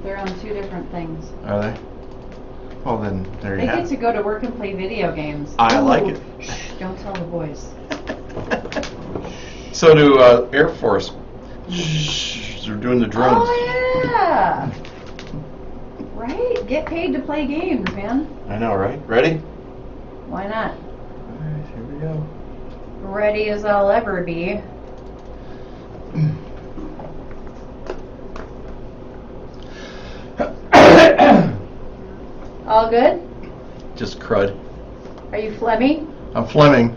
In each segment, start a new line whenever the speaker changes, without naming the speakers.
They're on two different things.
Are they? Well, then there you
They
have
get to go to work and play video games.
I like it.
Shh, don't tell the boys.
So do Air Force. Shh, they're doing the drones.
Oh, yeah. Right? Get paid to play games, man.
I know, right? Ready?
Why not?
All right, here we go.
Ready as I'll ever be. All good?
Just crud.
Are you Fleming?
I'm Fleming.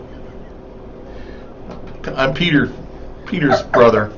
I'm Peter's brother.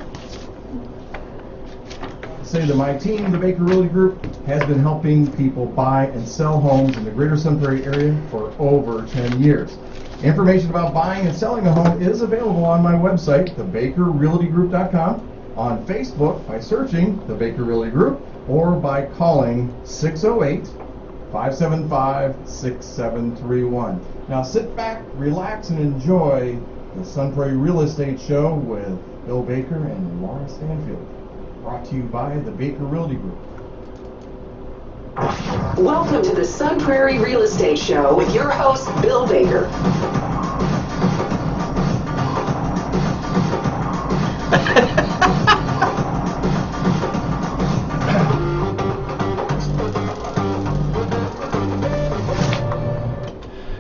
Say to my team, the Baker Realty Group has been helping people buy and sell homes in the greater Sun Prairie area for over 10 years. Information about buying and selling a home is available on my website, thebakerrealtygroup.com, on Facebook by searching the Baker Realty Group, or by calling 608-575-6731. Now sit back, relax, and enjoy the Sun Prairie Real Estate Show with Bill Baker and Laura Stanfield. Brought to you by the Baker Realty Group.
Welcome to the Sun Prairie Real Estate Show with your host, Bill Baker.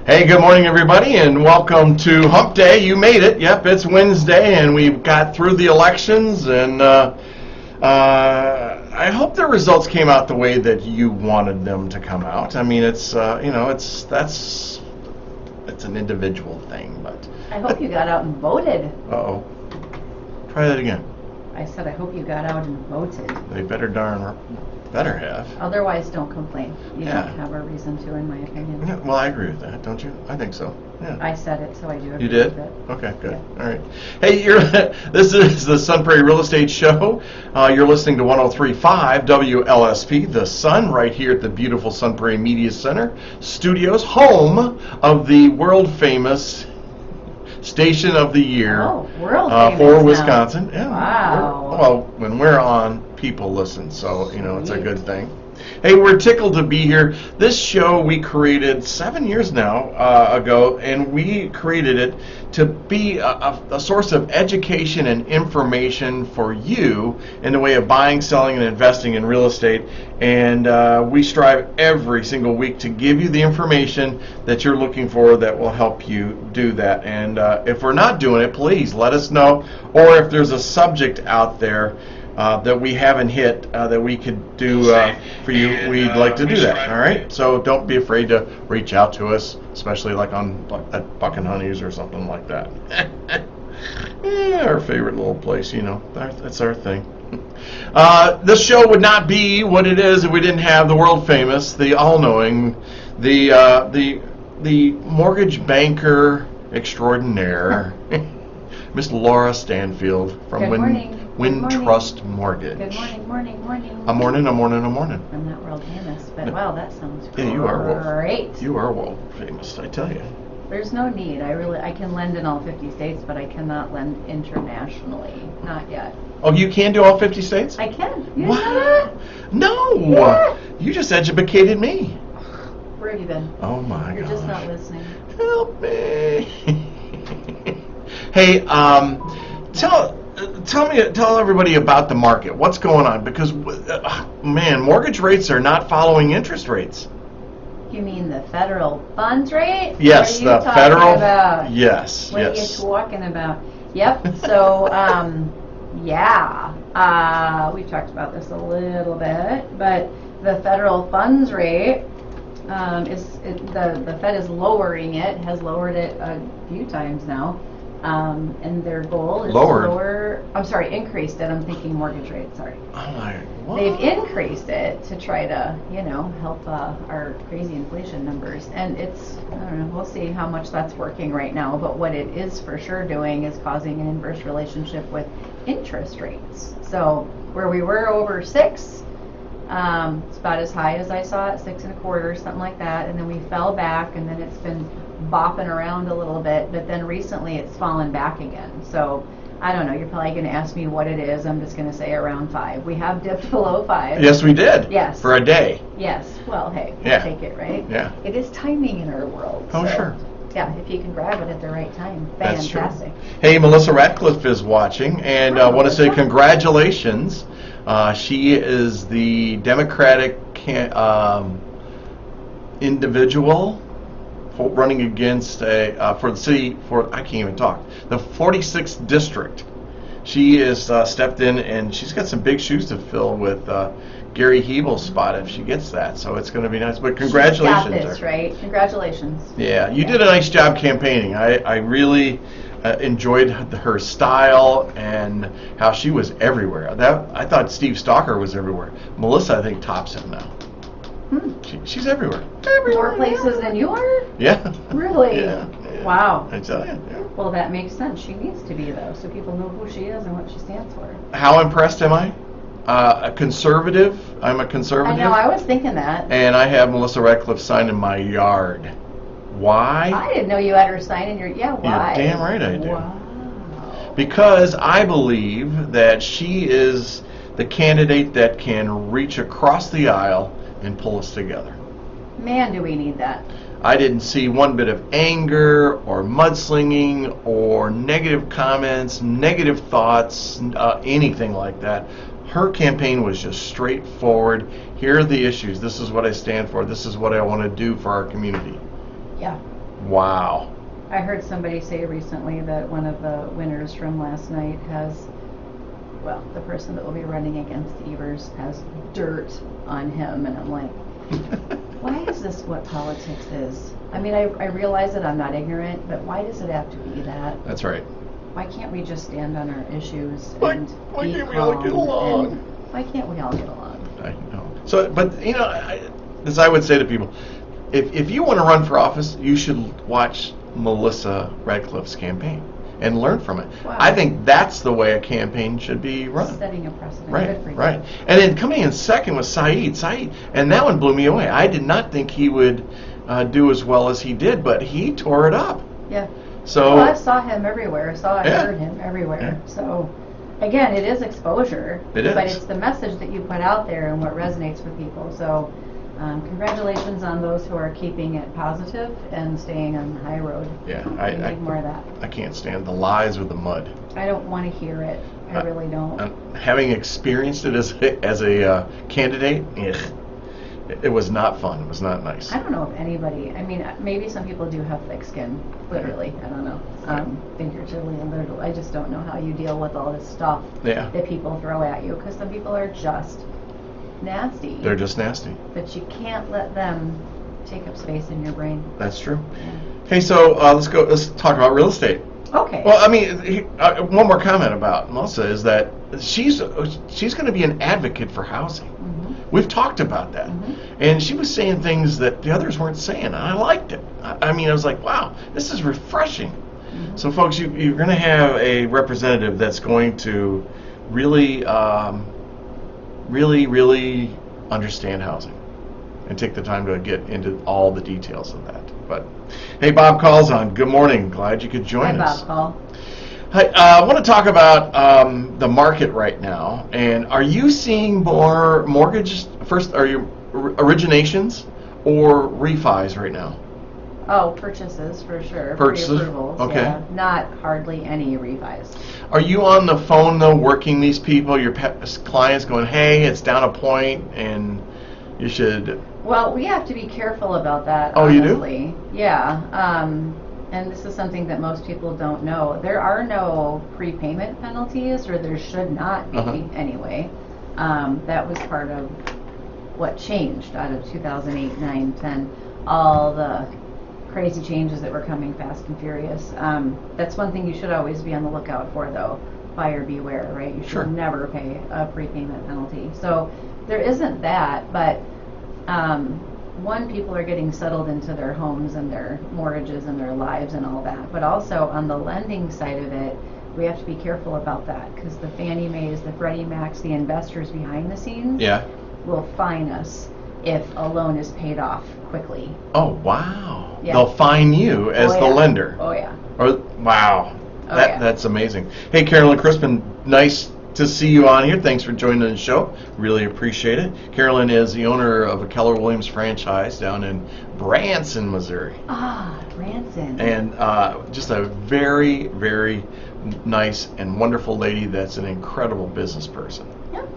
Hey, good morning, everybody, and welcome to Hump Day. You made it. Yep, it's Wednesday, and we've got through the elections, and I hope the results came out the way that you wanted them to come out. I mean, it's it's an individual thing, but
I hope you got out and voted.
uh-oh. Try that again.
I said I hope you got out and voted.
They better have.
Otherwise, don't complain. You
Yeah.
don't have a reason to, in my opinion.
Yeah, well, I agree with that, don't you? I think so. Yeah.
I said it, so I do agree
You did?
with it.
Okay, good.
Yeah.
All right. Hey, this is the Sun Prairie Real Estate Show. You're listening to 103.5 WLSP, The Sun, right here at the beautiful Sun Prairie Media Center Studios, home of the world-famous Station of the Year
world famous
for
now.
Wisconsin. Yeah.
Wow.
Well, when we're on, people listen, so, it's a good thing. Hey, we're tickled to be here. This show we created 7 years now ago, and we created it to be a source of education and information for you in the way of buying, selling, and investing in real estate. And we strive every single week to give you the information that you're looking for that will help you do that. And if we're not doing it, please let us know. Or if there's a subject out there that we haven't hit that we could do for you, we'd like to do that. All right, so don't be afraid to reach out to us, especially like at Buck and Honey's or something like that. Yeah, our favorite little place, that's our thing. This show would not be what it is if we didn't have the world famous, the all-knowing, the mortgage banker extraordinaire, Miss Laura Stanfield from Trust Mortgage.
Good morning.
A morning.
I'm not world famous, but wow, that sounds great.
Yeah, you are world famous, I tell you.
There's no need. I can lend in all 50 states, but I cannot lend internationally. Not yet.
Oh, you can do all 50 states?
I can. You
What?
didn't know that?
No!
Yeah.
You just educated me.
Where have you been?
Oh my gosh.
You're just not listening.
Help me. Hey, tell everybody about the market. What's going on? Because, man, mortgage rates are not following interest rates.
You mean the federal funds rate?
Yes,
what are you
the
talking
federal.
About?
Yes,
What
yes.
are you talking about? Yep. So, we've talked about this a little bit, but the federal funds rate the Fed is lowering it. Has lowered it a few times now. And their goal is increased it. I'm thinking mortgage rate, sorry.
What?
They've increased it to try to, help our crazy inflation numbers. And I don't know, we'll see how much that's working right now. But what it is for sure doing is causing an inverse relationship with interest rates. So where we were over 6, it's about as high as I saw it, 6.25, something like that. And then we fell back, and then it's been bopping around a little bit, but then recently it's fallen back again. So I don't know, you're probably going to ask me what it is. I'm just going to say around 5. We have dipped below 5.
Yes, we did.
Yes.
For a day.
Yes. Well, hey,
Yeah.
take it, right?
Yeah.
It is timing in our world.
Oh,
so,
sure.
Yeah, if you can grab it at the right time,
That's true.
fantastic.
Hey, Melissa Ratcliffe is watching, and I want to say congratulations. She is the Democratic individual running against for the city I can't even talk, the 46th district. She is stepped in, and she's got some big shoes to fill with Gary Hebel's spot if she gets that. So it's going to be nice. But congratulations.
She's got this, right? Congratulations.
Yeah, you did a nice job campaigning. I really enjoyed her style and how she was everywhere. I thought Steve Stalker was everywhere. Melissa, I think, tops him now. She's everywhere.
More places than you are?
Yeah.
Really?
Yeah.
Wow.
I tell you. Yeah.
Well, that makes sense. She needs to be, though, so people know who she is and what she stands for.
How impressed am I? A conservative. I'm a conservative.
I know, I was thinking that.
And I have Melissa Ratcliffe sign in my yard. Why?
I didn't know you had her sign in your, why?
You're damn right I do.
Wow.
Because I believe that she is the candidate that can reach across the aisle and pull us together.
Man, do we need that.
I didn't see one bit of anger or mudslinging or negative comments, negative thoughts, anything like that. Her campaign was just straightforward. Here are the issues. This is what I stand for. This is what I want to do for our community.
Yeah.
Wow.
I heard somebody say recently that one of the winners from last night has, well, the person that will be running against Evers has dirt on him, and I'm like, why is this what politics is? I mean, I realize that I'm not ignorant, but why does it have to be that?
That's right.
Why can't we just stand on our issues
Why
and
can't
be
we all get
calm
along?
and why can't we all get along?
I know. So, but you know, as I would say to people, if you want to run for office, you should watch Melissa Ratcliffe's campaign and learn from it.
Wow.
I think that's the way a campaign should be run.
Setting a precedent.
Right,
Good for you.
right. And then coming in second was Saeed, and that one blew me away. I did not think he would do as well as he did, but he tore it up.
Yeah.
So
Well, I saw him everywhere. I
Yeah.
heard him everywhere.
Yeah.
So, again, it is exposure.
It is.
But it's the message that you put out there and what resonates with people. So, congratulations on those who are keeping it positive and staying on the high road.
yeah,
We
I
need more of that.
I can't stand the lies or the mud.
I don't want to hear it. I really don't.
Having experienced it as a candidate, it was not fun. It was not nice.
I don't know if anybody, I mean, maybe some people do have thick skin, literally, I don't know, figuratively and literally. I just don't know how you deal with all this stuff
Yeah.
that people throw at you, because some people are just nasty.
They're just nasty.
But you can't let them take up space in your brain.
That's true. Okay, so let's talk about real estate.
Okay.
Well, I mean, one more comment about Melissa is that she's going to be an advocate for housing. We've talked about that. And she was saying things that the others weren't saying, and I liked it. I mean, I was like, wow, this is refreshing. So, folks, you're going to have a representative that's going to really, really understand housing and take the time to get into all the details of that. But, hey, Bob Call's on. Good morning. Glad you could join us.
Hi, Bob Call.
Hi, I want to talk about the market right now. And are you seeing more mortgage originations or refis right now?
Oh, purchases for sure.
Purchases?
Pre-approvals,
Okay.
yeah. Not hardly any refis.
Are you on the phone though, working these people, your clients, going, "Hey, it's down a point, and you should"?
Well, we have to be careful about that.
Oh,
honestly.
you do?
Yeah. And this is something that most people don't know. There are no prepayment penalties, or there should not be anyway. That was part of what changed out of 2008, 9, 10. All the crazy changes that were coming fast and furious. That's one thing you should always be on the lookout for, though. Buyer beware, right? You should never pay a prepayment penalty. So there isn't that, but one, people are getting settled into their homes and their mortgages and their lives and all that. But also on the lending side of it, we have to be careful about that, because the Fannie Mae's, the Freddie Mac's, the investors behind the scenes will fine us if a loan is paid off quickly.
Oh, wow.
Yeah.
They'll fine you as the lender.
Oh, yeah.
Or wow.
Oh, yeah.
That's amazing. Hey, Carolyn Crispin, nice to see you on here. Thanks for joining the show. Really appreciate it. Carolyn is the owner of a Keller Williams franchise down in Branson, Missouri.
Ah, Branson.
And just a very, very nice and wonderful lady that's an incredible business person.
Yep.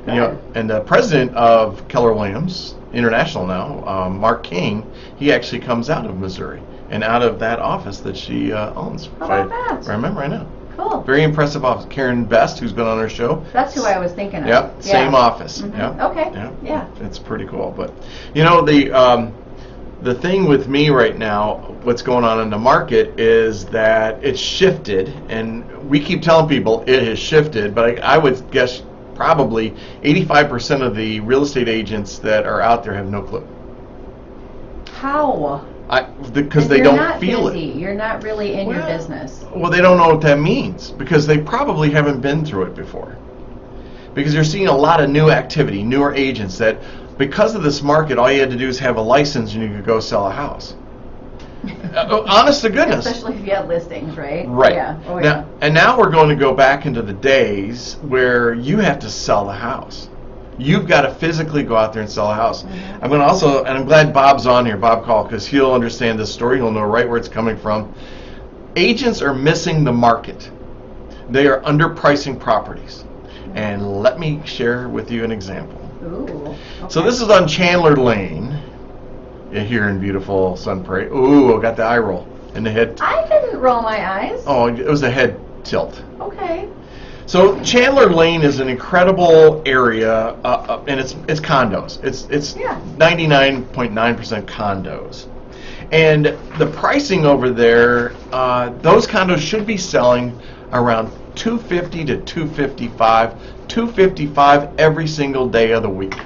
And, you know, and the president of Keller Williams International now, Mark King, he actually comes out of Missouri and out of that office that she owns.
How about that?
Remember, I know.
Cool.
Very impressive office. Karen Best, who's been on our show.
That's who I was thinking of.
Yep,
Yeah.
same office.
Mhm.
Yep.
Okay.
Yep.
Yeah.
It's pretty cool. But you know, the thing with me right now, what's going on in the market is that it's shifted, and we keep telling people it has shifted, but I would guess probably 85% of the real estate agents that are out there have no clue.
How?
Because they
You're
don't
not
feel
busy.
it.
You're not really in your
Well,
business.
Well, they don't know what that means because they probably haven't been through it before. Because you're seeing a lot of new activity, newer agents that, because of this market, all you had to do is have a license and you could go sell a house. Honest to goodness.
Especially if you have listings, right?
Right.
Yeah. Oh,
now,
yeah.
And now we're going to go back into the days where you have to sell the house. You've got to physically go out there and sell a house.
Mm-hmm.
I'm going to also, and I'm glad Bob's on here, Bob Call, because he'll understand this story. He'll know right where it's coming from. Agents are missing the market. They are underpricing properties. And let me share with you an example.
Ooh. Okay.
So this is on Chandler Lane here in beautiful Sun Prairie. Ooh, I got the eye roll and the head.
I didn't roll my eyes.
Oh, it was a head tilt.
Okay.
So Chandler Lane is an incredible area, and it's condos. It's
Yeah.
99.9% condos, and the pricing over there, those condos should be selling around $250 to $255 every single day of the week.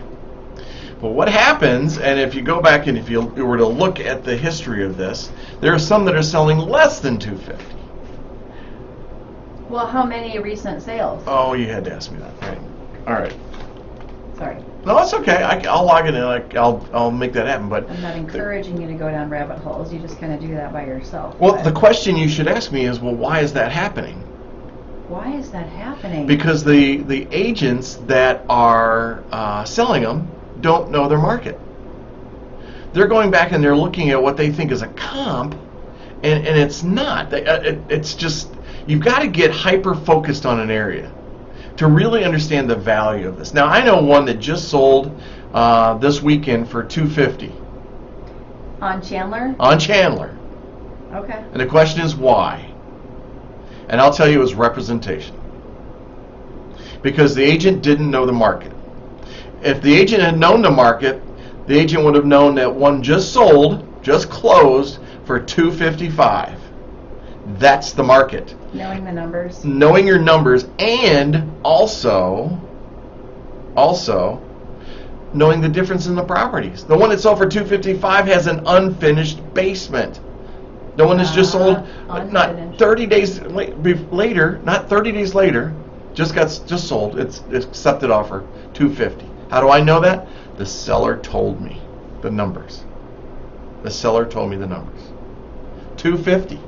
But what happens, and if you go back and if you were to look at the history of this, there are some that are selling less than $250.
Well, how many recent sales?
Oh, you had to ask me that, right? All right.
Sorry.
No, it's okay. I'll log it in. I'll make that happen. But
I'm not encouraging you to go down rabbit holes. You just kind of do that by yourself.
well,
But
the question you should ask me is, well, why is that happening?
why is that happening?
Because the agents that are selling them don't know their market. They're going back and they're looking at what they think is a comp, and it's not. It's just, you've got to get hyper focused on an area to really understand the value of this. Now, I know one that just sold this weekend for $250
On Chandler?
on Chandler,
Okay.
and the question is why. And I'll tell you, it was representation. Because the agent didn't know the market. If the agent had known the market, the agent would have known that one just sold, just closed for $255. That's the market.
Knowing the numbers.
Knowing your numbers, and also knowing the difference in the properties. The one that sold for $255 has an unfinished basement. The one that's just sold, not
Unfinished.
30 days later, not 30 days later, just sold. It's accepted offer, $250. How do I know that? The seller told me the numbers. The seller told me the numbers. $250.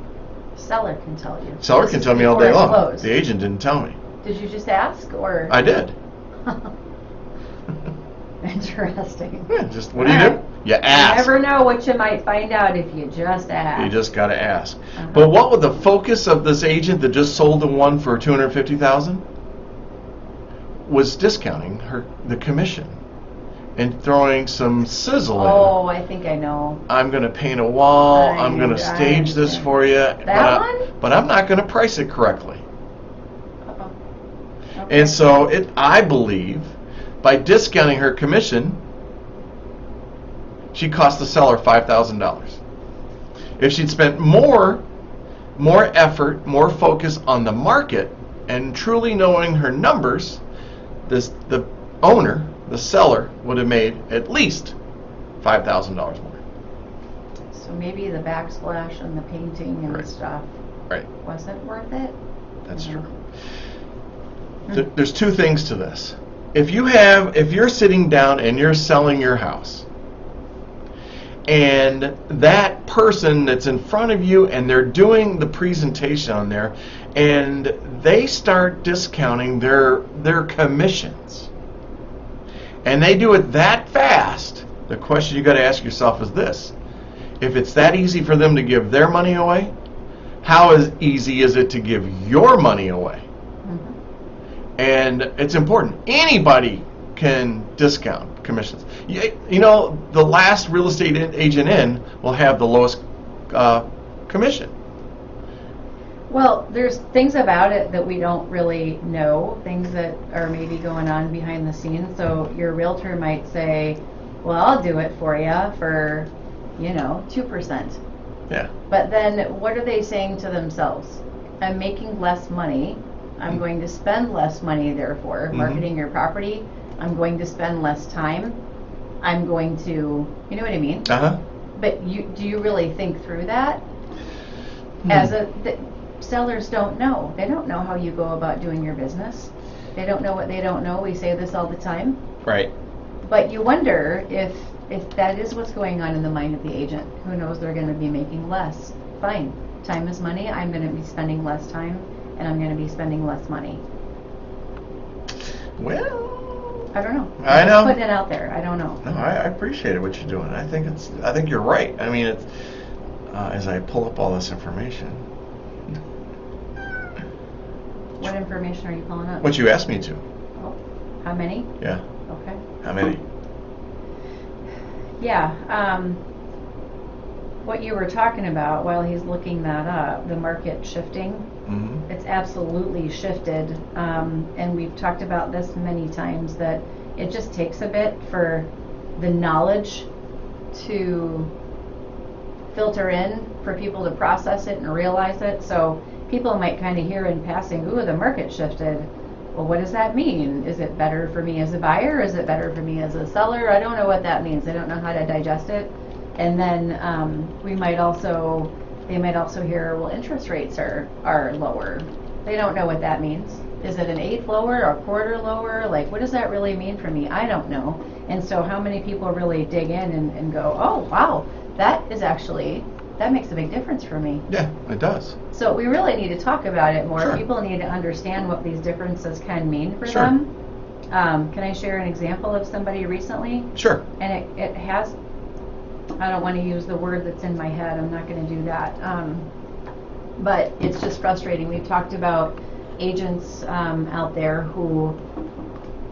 Seller can tell you.
Seller
This
can
is
tell me all day
before it's
long.
closed.
The agent didn't tell me.
Did you just ask, or?
I did.
Interesting.
Yeah, just what do you do? You ask.
You never know what you might find out if you just ask.
You just got to ask.
Uh-huh.
But what was the focus of this agent that just sold the one for $250,000? Was discounting the commission and throwing some sizzle in.
Oh, I think I know.
I'm going to paint a wall. I'm going to
I
stage this
understand.
for you.
That one?
But I'm not going to price it correctly.
Uh-oh. Okay.
And so I believe, by discounting her commission, she cost the seller $5,000. If she'd spent more effort, more focus on the market, and truly knowing her numbers, the owner, the seller, would have made at least $5,000 more.
So maybe the backsplash and the painting and
Right.
stuff
Right.
wasn't worth it?
That's
Mhm.
true. There's two things to this. If you're sitting down and you're selling your house, and that person that's in front of you, and they're doing the presentation on there, and they start discounting their commissions, and they do it that fast. The question you got to ask yourself is this: if it's that easy for them to give their money away, how easy is it to give your money away? And it's important. Anybody can discount commissions. You know, the last real estate agent in will have the lowest commission.
Well, there's things about it that we don't really know, things that are maybe going on behind the scenes. So your realtor might say, well, I'll do it for you for, 2%.
Yeah.
But then what are they saying to themselves? I'm making less money. I'm going to spend less money, therefore, marketing your property. I'm going to spend less time. I'm going to, you know what I mean?
Uh-huh.
But do you really think through that? Sellers don't know. They don't know how you go about doing your business. They don't know what they don't know. We say this all the time.
Right.
But you wonder if that is what's going on in the mind of the agent. Who knows, they're going to be making less. Fine. Time is money. I'm going to be spending less time, and I'm going to be spending less money.
Well,
I don't know.
I know.
Just putting it out there. I don't know.
No, I appreciate what you're doing. I think you're right. I mean, it's as I pull up all this information.
What information are you pulling up?
What you asked me to.
Oh, how many?
Yeah.
Okay.
How many?
Yeah. What you were talking about while he's looking that up, the market shifting, it's absolutely shifted. And we've talked about this many times, that it just takes a bit for the knowledge to filter in, for people to process it and realize it. So people might kind of hear in passing, ooh, the market shifted. Well, what does that mean? Is it better for me as a buyer? Is it better for me as a seller? I don't know what that means. I don't know how to digest it. And then they might also hear, well, interest rates are lower. They don't know what that means. Is it an eighth lower or a quarter lower? Like, what does that really mean for me? I don't know. And so how many people really dig in and go, oh, wow, that makes a big difference for me.
Yeah, it does.
So we really need to talk about it more.
Sure.
People need to understand what these differences can mean for
Sure.
them. Can I share an example of somebody recently?
Sure.
And it has, I don't want to use the word that's in my head. I'm not going to do that. But it's just frustrating. We've talked about agents out there who,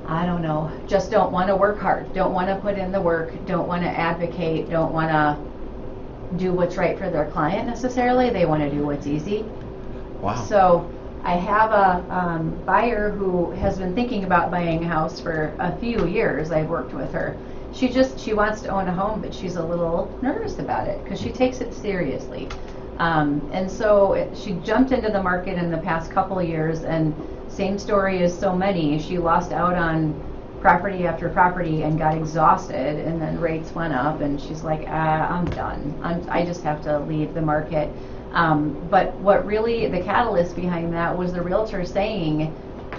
I don't know, just don't want to work hard, don't want to put in the work, don't want to advocate, don't want to do what's right for their client necessarily. They want to do what's easy.
Wow.
So I have a buyer who has been thinking about buying a house for a few years. I've worked with her. She wants to own a home, but she's a little nervous about it because she takes it seriously. And so she jumped into the market in the past couple of years, and same story as so many. She lost out on property after property and got exhausted, and then rates went up, and she's like, I'm done. I just have to leave the market. But what really, the catalyst behind that was the realtor saying,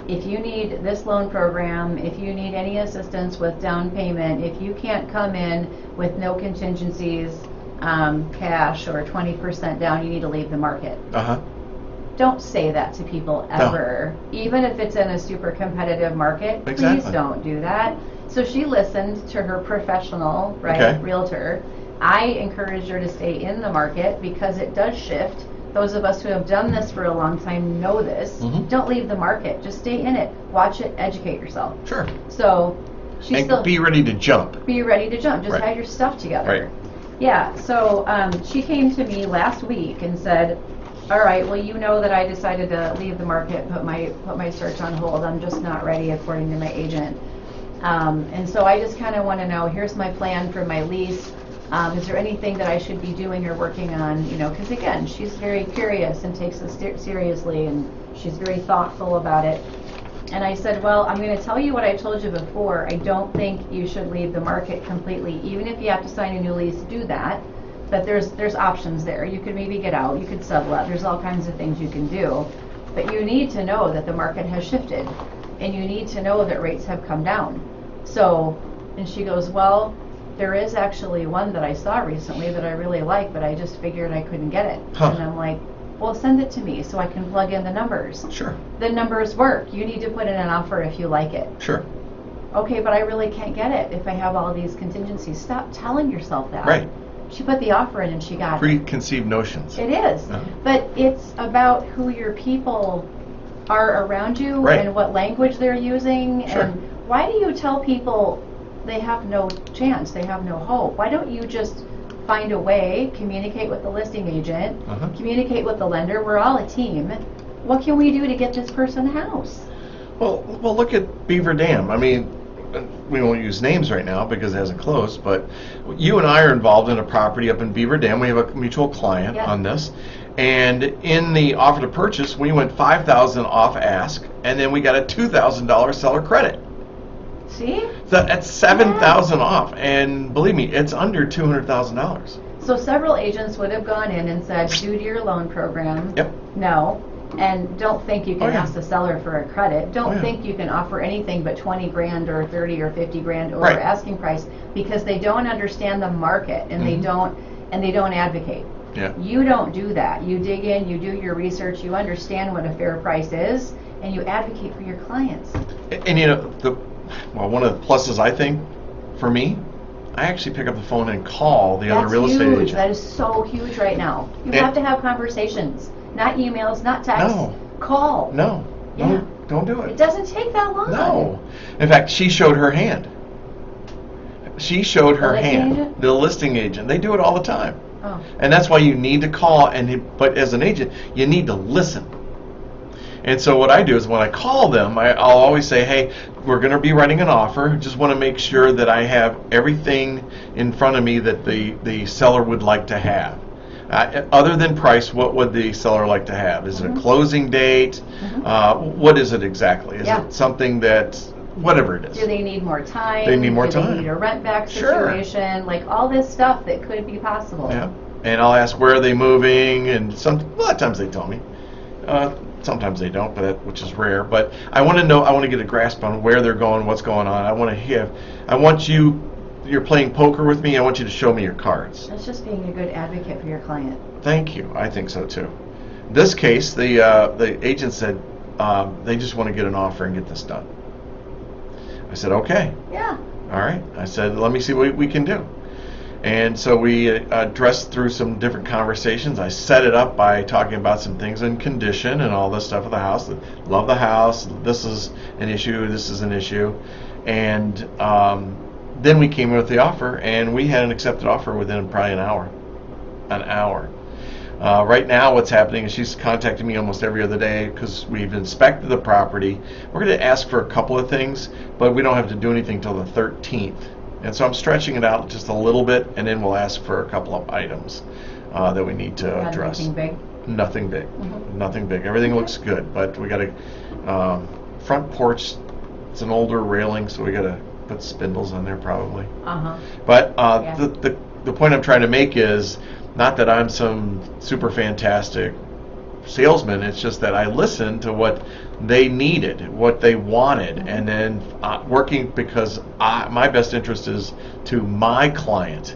if you need this loan program, if you need any assistance with down payment, if you can't come in with no contingencies, cash or 20% down, you need to leave the market.
Uh-huh.
Don't say that to people ever. No. Even if it's in a super competitive market,
exactly.
Please don't do that. So she listened to her professional, realtor. I encouraged her to stay in the market because it does shift. Those of us who have done this for a long time know this. Don't leave the market. Just stay in it. Watch it. Educate yourself.
Sure.
So she's still
be ready to jump.
Be ready to jump. Just have your stuff together.
Right.
Yeah. So she came to me last week and said, all right, well, you know that I decided to leave the market, put my search on hold. I'm just not ready according to my agent. And so I just kind of want to know, here's my plan for my lease. Is there anything that I should be doing or working on? Because again, she's very curious and takes this seriously, and she's very thoughtful about it. And I said, well, I'm going to tell you what I told you before. I don't think you should leave the market completely. Even if you have to sign a new lease, do that. But there's options there. You could maybe get out. You could sublet. There's all kinds of things you can do. But you need to know that the market has shifted, and you need to know that rates have come down. So, and she goes, well, there is actually one that I saw recently that I really like, but I just figured I couldn't get it.
Huh.
And I'm like, well, send it to me so I can plug in the numbers.
Sure.
The numbers work. You need to put in an offer if you like it.
Sure.
Okay, but I really can't get it if I have all these contingencies. Stop telling yourself that.
Right.
She put the offer in and she got it.
Preconceived notions.
It is.
Uh-huh.
But it's about who your people are around you
Right.
and what language they're using.
Sure.
And why do you tell people they have no chance, they have no hope? Why don't you just find a way, communicate with the listing agent,
Uh-huh.
communicate with the lender? We're all a team. What can we do to get this person a house?
Well, look at Beaver Dam. I mean, we won't use names right now because it hasn't closed, but you and I are involved in a property up in Beaver Dam. We have a mutual client
Yeah.
on this. And in the offer to purchase, we went $5,000 off ask, and then we got a $2,000 seller credit.
See?
So that's $7,000 off, and believe me, it's under $200,000.
So several agents would have gone in and said, due to your loan program,
Yep.
no. And don't think you can
Oh, yeah.
ask the seller for a credit. Don't
Oh, yeah.
think you can offer anything but 20 grand or 30 or 50 grand over
Right.
asking price, because they don't understand the market and
Mhm.
they don't advocate.
Yeah.
You don't do that. You dig in, you do your research, you understand what a fair price is, and you advocate for your clients.
And you know, one of the pluses I think for me, I actually pick up the phone and call the other
That's
real estate
huge.
agent.
That is so huge right now. You
And-
have to have conversations, not emails, not texts.
No.
Call.
No,
Yeah.
don't do
It
it.
doesn't take that long.
No. In fact, she showed her hand. She showed her
The listing
hand.
agent?
The listing agent. They do it all the time.
Oh.
And that's why you need to call, but as an agent, you need to listen. And so what I do is when I call them, I'll always say, hey, we're going to be writing an offer. Just want to make sure that I have everything in front of me that the seller would like to have. Other than price, what would the seller like to have? Is it a closing date? What is it exactly? Is
Yeah.
it something that, whatever it is?
Do they need more time?
They need more
Do
time.
they need a rent back
Sure.
situation? Like all this stuff that could be possible.
Yeah. And I'll ask where are they moving, and a lot of times they tell me. Sometimes they don't, which is rare. But I want to know. I want to get a grasp on where they're going, what's going on. I want you. You're playing poker with me. I want you to show me your cards.
That's just being a good advocate for your client.
Thank you. I think so too. This case, the agent said they just want to get an offer and get this done. I said okay.
Yeah.
All right. I said let me see what we can do. And so we addressed through some different conversations. I set it up by talking about some things in condition and all this stuff of the house. Love the house. This is an issue. This is an issue. And then we came in with the offer, and we had an accepted offer within probably an hour. An hour. Right now what's happening is she's contacting me almost every other day because we've inspected the property. We're going to ask for a couple of things, but we don't have to do anything till the 13th. And so I'm stretching it out just a little bit, and then we'll ask for a couple of items that we need to
Not
address.
anything big.
Nothing big.
Mhm.
Nothing big. Everything looks good, but we got a front porch. It's an older railing, so we got to put spindles on there probably.
Uh-huh.
But
Yeah.
the point I'm trying to make is not that I'm some super fantastic salesman. It's just that I listened to what they needed, what they wanted, and then working because my best interest is to my client.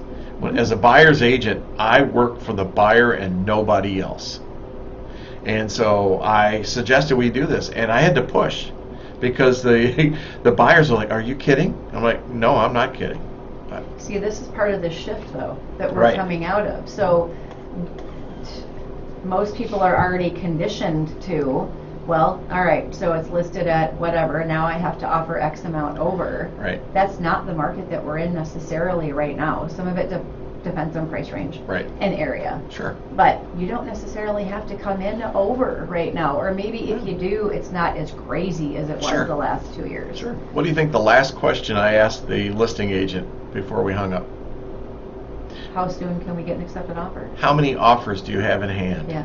As a buyer's agent, I work for the buyer and nobody else. And so I suggested we do this, and I had to push because the buyers are like, "Are you kidding?" I'm like, "No, I'm not kidding."
See, this is part of the shift, though, that we're
Right.
coming out of. So most people are already conditioned to, well, all right, so it's listed at whatever, now I have to offer X amount over.
Right.
That's not the market that we're in necessarily right now. Some of it depends on price range
Right.
and area.
Sure.
But you don't necessarily have to come in over right now. Or maybe if you do, it's not as crazy as it was
Sure.
the last 2 years.
Sure. What do you think the last question I asked the listing agent before we hung up?
How soon can we get an accepted offer?
How many offers do you have in hand?
Yeah.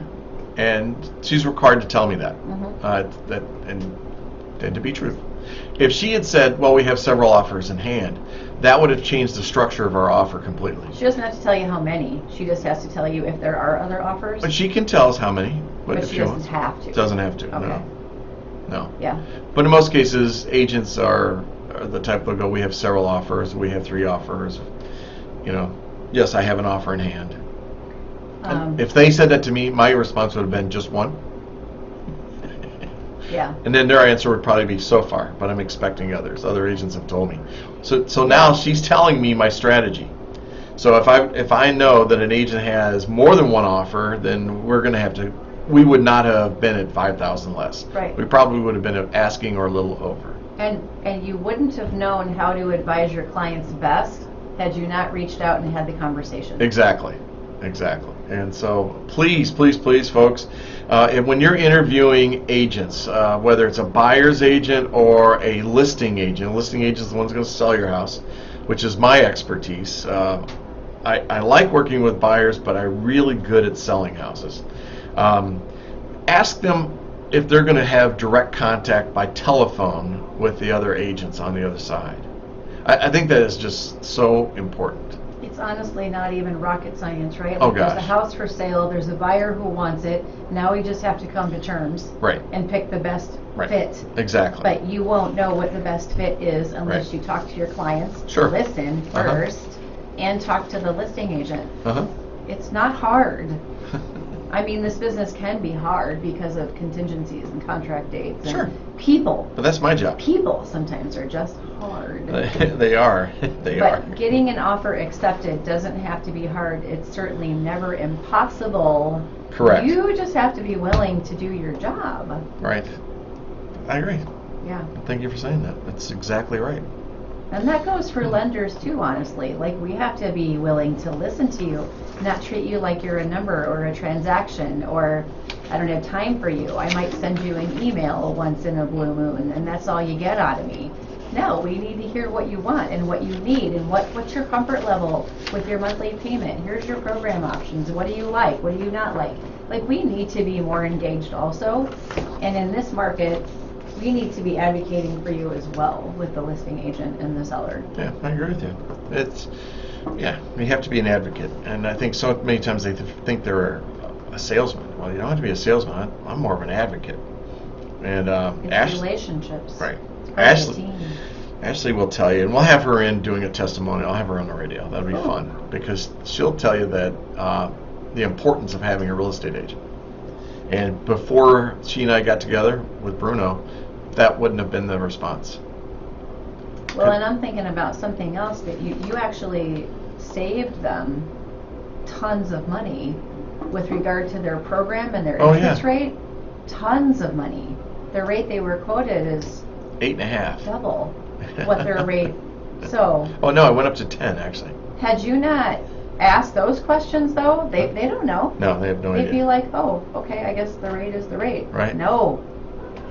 And she's required to tell me that.
Mhm.
And to be truthful, if she had said, "Well, we have several offers in hand," that would have changed the structure of our offer completely.
She doesn't have to tell you how many. She just has to tell you if there are other offers.
But she can tell us how many.
But
if
she doesn't
wants.
have to.
Doesn't have to.
Okay.
No. No.
Yeah.
But in most cases, agents are are the type that go, we have several offers, we have 3 offers. Yes, I have an offer in hand. If they said that to me, my response would have been just one.
Yeah.
And then their answer would probably be so far, but I'm expecting others. Other agents have told me. So now she's telling me my strategy. So if I know that an agent has more than one offer, then we're going to have to. We would not have been at 5,000 less.
Right.
We probably would have been asking or a little over.
And you wouldn't have known how to advise your clients best had you not reached out and had the conversation.
Exactly. And so please, folks, when you're interviewing agents, whether it's a buyer's agent or a listing agent is the one who's going to sell your house, which is my expertise. I like working with buyers, but I'm really good at selling houses. Ask them if they're going to have direct contact by telephone with the other agents on the other side. I think that is just so important.
It's honestly not even rocket science, right?
Oh,
There's a
gosh.
house for sale, there's a buyer who wants it, now we just have to come to terms.
Right.
And pick the best
Right.
fit.
Exactly.
But you won't know what the best fit is unless
Right.
you talk to your clients,
Sure.
listen first, and talk to the listing agent.
Uh-huh.
It's not hard. I mean, this business can be hard because of contingencies and contract dates.
Sure.
And people.
But that's my job.
People sometimes are just hard.
They are. They are.
But getting an offer accepted doesn't have to be hard. It's certainly never impossible.
Correct.
You just have to be willing to do your job.
Right. I agree.
Yeah.
Thank you for saying that. That's exactly right.
And that goes for lenders too, honestly. Like, we have to be willing to listen to you, not treat you like you're a number or a transaction, or I don't have time for you. I might send you an email once in a blue moon and that's all you get out of me. No, we need to hear what you want and what you need and what's your comfort level with your monthly payment. Here's your program options. What do you like? What do you not like? Like, we need to be more engaged also. And in this market, we need to be advocating for you as well with the listing agent and the seller.
Yeah, I agree with you. You have to be an advocate. And I think so many times they think they're a salesman. Well, you don't have to be a salesman. I'm more of an advocate. And
It's relationships.
Right.
It's part of the team.
Ashley will tell you, and we'll have her in doing a testimonial. I'll have her on the radio. That'll be fun because she'll tell you that the importance of having a real estate agent. And before she and I got together with Bruno, that wouldn't have been the response.
Well, and I'm thinking about something else that you actually saved them tons of money with regard to their program and their interest rate. Tons of money. The rate they were quoted is
8.5.
double what their rate. So.
Oh no, I went up to 10 actually.
Had you not asked those questions though, they don't know.
No, they have no
They'd
idea.
be like, oh, okay, I guess the rate is the rate.
Right.
No.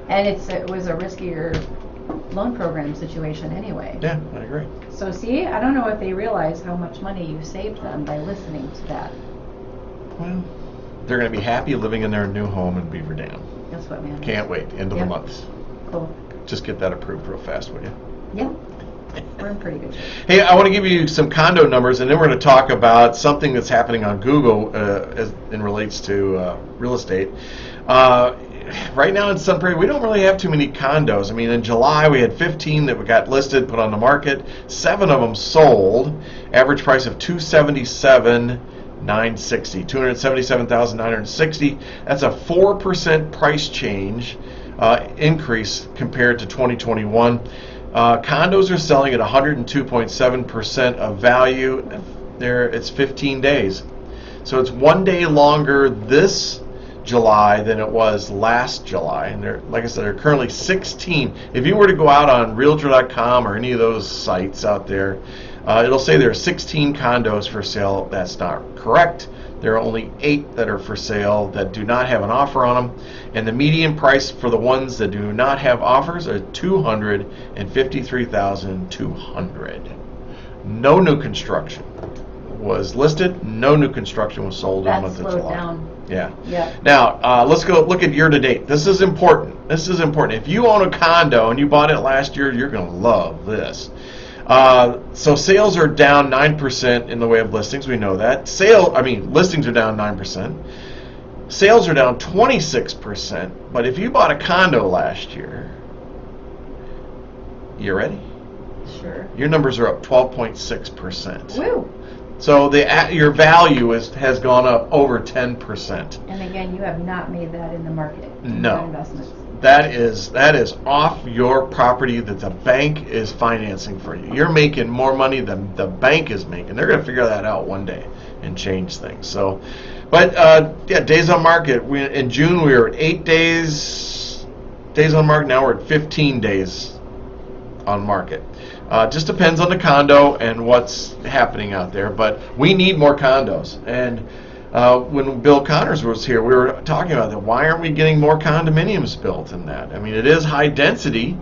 And it was a riskier loan program situation anyway.
Yeah, I agree.
So see, I don't know if they realize how much money you saved them by listening to that.
Well, they're going to be happy living in their new home in Beaver Dam.
That's what matters.
Can't wait. End of the
Yep.
month.
Cool.
Just get that approved real fast, will you?
Yeah. We're in pretty good shape.
Hey, I want to give you some condo numbers, and then we're going to talk about something that's happening on Google as it relates to real estate. Right now in Sun Prairie, we don't really have too many condos. I mean, in July, we had 15 that got listed, put on the market. 7 of them sold. Average price of $277,960. $277,960. That's a 4% price change increase compared to 2021. Condos are selling at 102.7% of value. It's 15 days. So it's 1 day longer this July than it was last July. And there, like I said, there are currently 16. If you were to go out on Realtor.com or any of those sites out there, it'll say there are 16 condos for sale. That's not correct. There are only 8 that are for sale that do not have an offer on them. And the median price for the ones that do not have offers are $253,200. No new construction was listed. No new construction was sold in the
That
month of
slowed
July.
down.
Yeah.
Yeah.
Now, let's go look at year to date. This is important. This is important. If you own a condo and you bought it last year, you're going to love this. So sales are down 9% in the way of listings. We know that. Listings are down 9%. Sales are down 26%. But if you bought a condo last year, you ready?
Sure.
Your numbers are up 12.6%.
Woo!
So your value has gone up over 10%.
And again, you have not made that in the market.
No.
Your investments.
That is off your property that the bank is financing for you. You're making more money than the bank is making. They're going to figure that out one day and change things. So, but yeah, days on market. In June we were at 8 days on market. Now we're at 15 days on market. Just depends on the condo and what's happening out there. But we need more condos. And when Bill Connors was here, we were talking about that. Why aren't we getting more condominiums built in that? I mean, it is high density,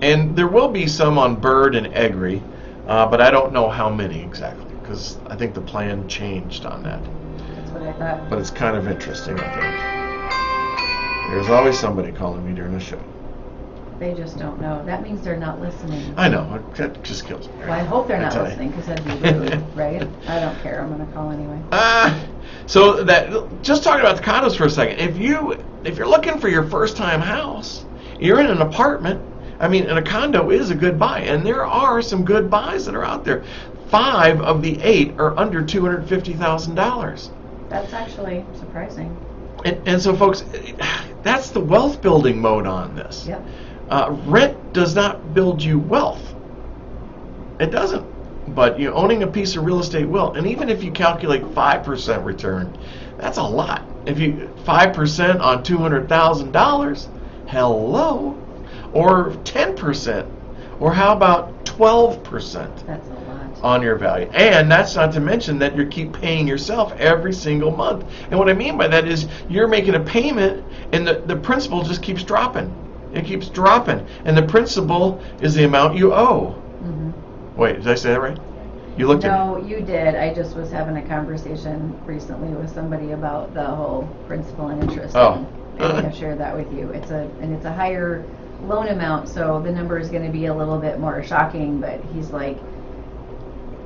and there will be some on Bird and Eggery, but I don't know how many exactly, because I think the plan changed on that.
That's what I thought.
But it's kind of interesting, I think. There's always somebody calling me during the show.
They just don't know. That means they're not listening.
I know. That just kills me.
Well, I hope they're not
tell you.
listening, because that'd be rude, right? I don't care. I'm going to call anyway.
So that, just talking about the condos for a second. If you're looking for your first time house, you're in an apartment. I mean, and a condo is a good buy, and there are some good buys that are out there. 5 of the 8 are under $250,000.
That's actually surprising.
And so, folks, that's the wealth building mode on this.
Yep.
Rent does not build you wealth. It doesn't. But owning a piece of real estate will. And even if you calculate 5% return, that's a lot. If you 5% on $200,000, hello, or 10%, or how about 12%?
That's a lot.
On your value. And that's not to mention that you keep paying yourself every single month. And what I mean by that is you're making a payment and the principal just keeps dropping. It keeps dropping. And the principal is the amount you owe.
Mm-hmm.
Wait, did I say that right? You looked at
No, you did. I just was having a conversation recently with somebody about the whole principal and interest.
Oh.
And I think I've shared that with you. It's a higher loan amount, so the number is going to be a little bit more shocking, but he's like,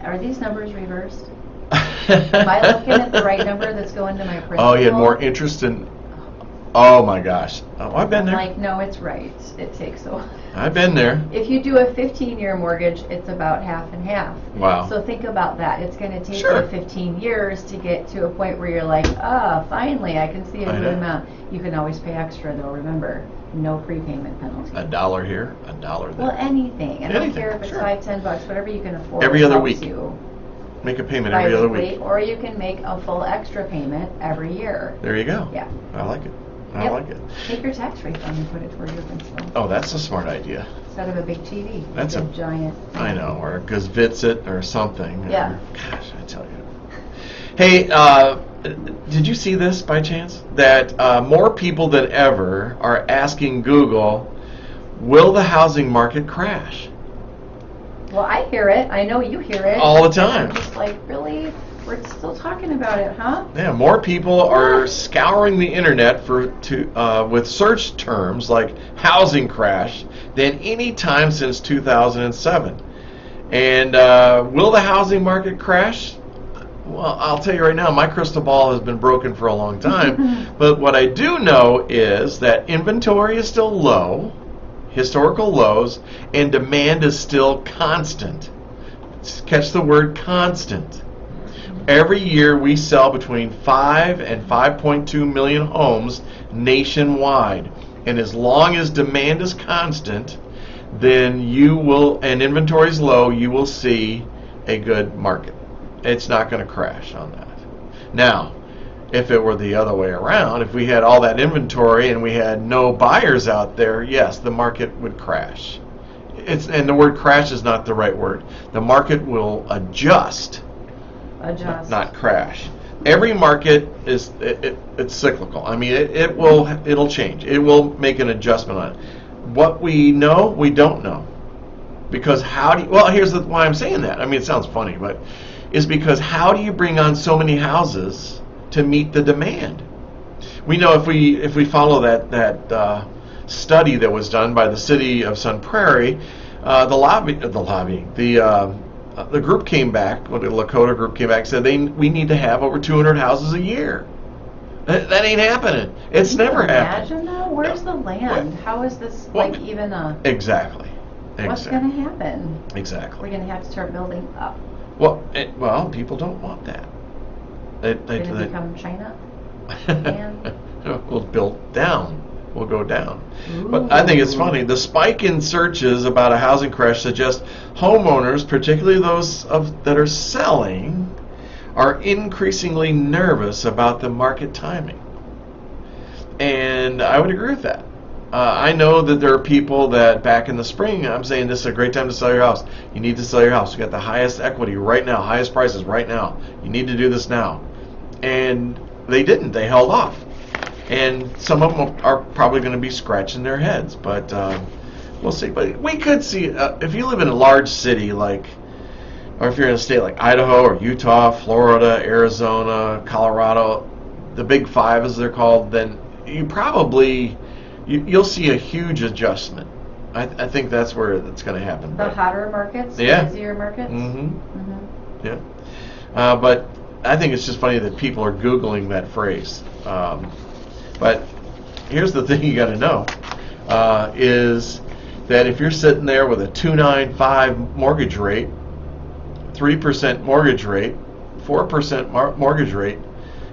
are these numbers reversed? Am I looking at the right number that's going to my principal?
Oh, you had more interest in... Oh, my gosh. Oh, I've been there.
I'm like, no, it's right. It takes a while.
I've been there.
If you do a 15-year mortgage, it's about half and half.
Wow.
So think about that. It's going to take
Sure.
you 15 years to get to a point where you're like, finally, I can see a
I
good
know.
amount. You can always pay extra, though. Remember, no prepayment penalty.
$1 here, $1 there.
Well, anything. I don't
Anything,
care if it's
sure.
$5, $10, whatever you can afford.
Every other
helps
week.
You
Make a payment every other
bi-weekly,
week.
or you can make a full extra payment every year.
There you go.
Yeah.
I like it. I
Yep.
like it.
Take your tax refund and put it towards your principal.
Oh, that's a smart idea.
Instead of a big TV.
That's
a
a-
giant.
I know, or Gazvitz or something.
Yeah.
Or, gosh, I tell you. Hey, did you see this by chance? That more people than ever are asking Google, will the housing market crash?
Well, I hear it. I know you hear it.
All the time.
I'm just like, really? We're still talking about it, huh?
Yeah, more people are scouring the internet with search terms like housing crash than any time since 2007. And will the housing market crash? Well, I'll tell you right now, my crystal ball has been broken for a long time. But what I do know is that inventory is still low, historical lows, and demand is still constant. Catch the word constant. Every year we sell between 5 and 5.2 million homes nationwide. And as long as demand is constant, then you will, and inventory is low, you will see a good market. It's not going to crash on that. Now, if it were the other way around, if we had all that inventory and we had no buyers out there, yes, the market would crash. And the word crash is not the right word. The market will adjust. Not crash. Every market is it's cyclical. I mean, it'll change. It will make an adjustment on it. What we know, we don't know, because here's why I'm saying that. I mean, it sounds funny, but is because how do you bring on so many houses to meet the demand? We know if we follow that study that was done by the city of Sun Prairie, the group came back, the Lakota group came back and said we need to have over 200 houses a year. That ain't happening. It's never happened.
Imagine that? Where's the land? How is this even a...
Exactly.
what's going to happen?
Exactly.
We're going to have to start building up.
Well, people don't want that. They
Going to become China?
We'll build down. We'll go down.
Ooh.
But I think it's funny. The spike in searches about a housing crash suggests homeowners, particularly those that are selling, are increasingly nervous about the market timing. And I would agree with that. I know that there are people that back in the spring, I'm saying this is a great time to sell your house. You need to sell your house. You got the highest equity right now, highest prices right now. You need to do this now. And they didn't. They held off. And some of them are probably going to be scratching their heads. But we'll see. But we could see, if you live in a large city or if you're in a state like Idaho or Utah, Florida, Arizona, Colorado, the Big Five as they're called, then you probably you'll see a huge adjustment. I think that's where it's going to happen.
The hotter markets,
yeah,
busier markets.
Yeah, but I think it's just funny that people are Googling that phrase. But here's the thing you got to know is that if you're sitting there with a 2.95 mortgage rate, 3% mortgage rate, 4% mortgage rate,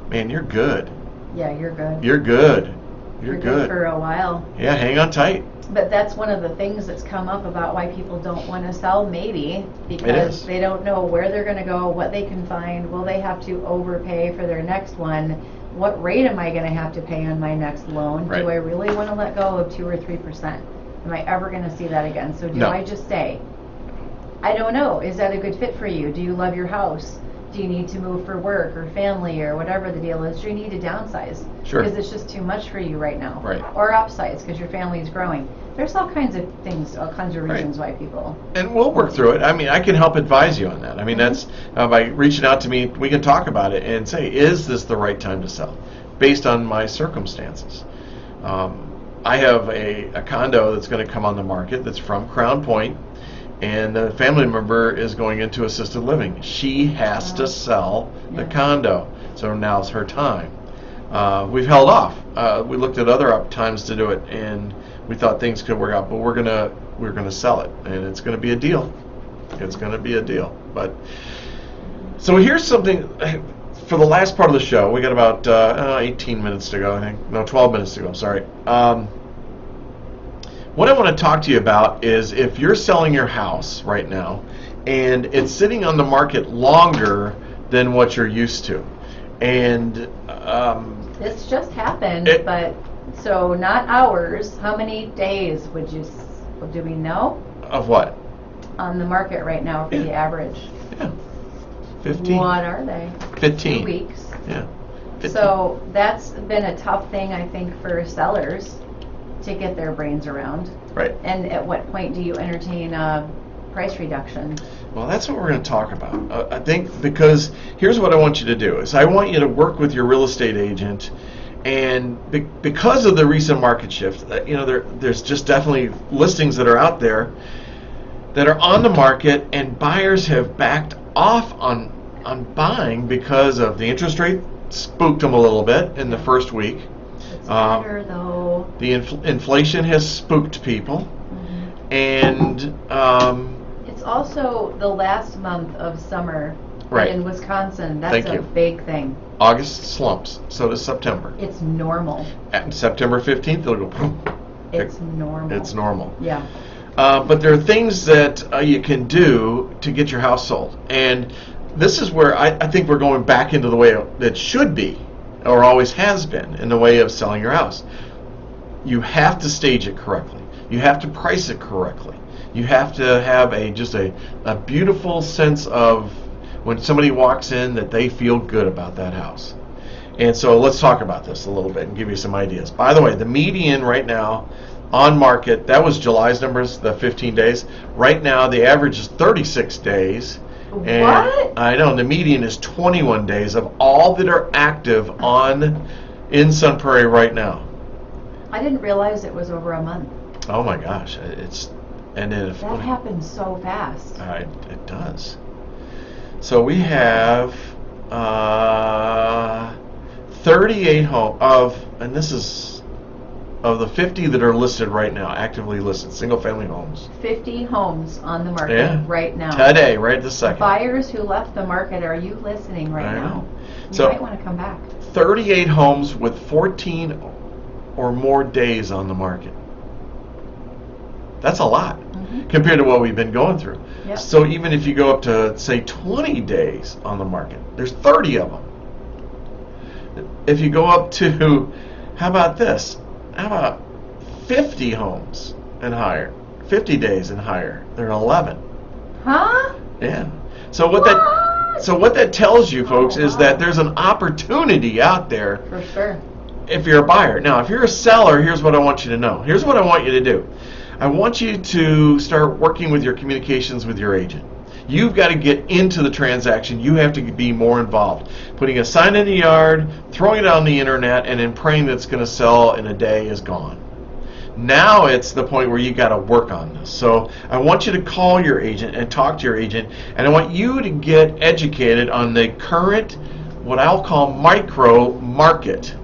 man, you're good.
Yeah, you're good.
You're good. You're good
for a while.
Yeah, hang on tight.
But that's one of the things that's come up about why people don't want to sell, maybe because they don't know where they're going to go, what they can find. Will they have to overpay for their next one? What rate am I going to have to pay on my next loan?
Right.
Do I really want to let go of 2 or 3%? Am I ever going to see that again? So do I just stay? I don't know. Is that a good fit for you? Do you love your house? Do you need to move for work or family or whatever the deal is? Do you need to downsize?
Sure.
Because it's just too much for you right now.
Right.
Or upsize because your family is growing. There's all kinds of things, all kinds of reasons why people.
And we'll work through it. I mean, I can help advise you on that. I mean, that's by reaching out to me, we can talk about it and say, is this the right time to sell based on my circumstances? I have a condo that's going to come on the market that's from Crown Point, and the family member is going into assisted living. She has to sell the condo, so now's her time. We've held off. We looked at other times to do it, and we thought things could work out, but we're gonna sell it, and it's gonna be a deal. It's gonna be a deal. But so here's something. For the last part of the show, we got about 18 minutes to go, I think. No, 12 minutes to go. Sorry. What I want to talk to you about is if you're selling your house right now, and it's sitting on the market longer than what you're used to, and
this just happened, but so not hours. How many days do we know?
Of what?
On the market right now for the average.
Yeah. 15.
What are they?
15.
2 weeks.
Yeah. 15.
So that's been a tough thing, I think, for sellers to get their brains around.
Right.
And at what point do you entertain a price reduction?
Well, that's what we're going to talk about. I think because here's what I want you to do is I want you to work with your real estate agent, and because of the recent market shift, there's just definitely listings that are out there that are on the market, and buyers have backed off on buying because of the interest rate spooked them a little bit in the first week.
It's better though.
The inflation has spooked people, and
it's also the last month of summer in Wisconsin. That's a big thing.
August slumps, so does September.
It's normal.
At September 15th, it'll go boom.
It's normal.
It's normal.
Yeah.
But there are things that you can do to get your house sold. And this is where I think we're going back into the way that should be, or always has been, in the way of selling your house. You have to stage it correctly. You have to price it correctly. You have to have just a beautiful sense of when somebody walks in that they feel good about that house. And so let's talk about this a little bit and give you some ideas. By the way, the median right now on market, that was July's numbers, the 15 days. Right now, the average is 36 days. And
what?
I know, and the median is 21 days of all that are active in Sun Prairie right now.
I didn't realize it was over a month.
Oh my gosh, that
happens so fast.
It does. So we have 38 and this is of the 50 that are listed right now, actively listed, single-family homes.
50 homes on the market
Yeah.
right now.
Today, right this second.
Buyers who left the market, are you listening right
I know.
now? You
So-
might want to come back.
38 homes with 14 or more days on the market. That's a lot compared to what we've been going through.
Yep.
So even if you go up to, say, 20 days on the market, there's 30 of them. If you go up to, how about this? How about 50 homes and higher? 50 days and higher. There are 11.
Huh?
Yeah. So what that tells you, folks, is that there's an opportunity out there
For sure.
if you're a buyer. Now, if you're a seller, here's what I want you to know. Here's what I want you to do. I want you to start working with your communications with your agent. You've got to get into the transaction. You have to be more involved. Putting a sign in the yard, throwing it on the internet, and then praying that it's going to sell in a day is gone. Now it's the point where you got to work on this. So I want you to call your agent and talk to your agent, and I want you to get educated on the current, what I'll call micro market,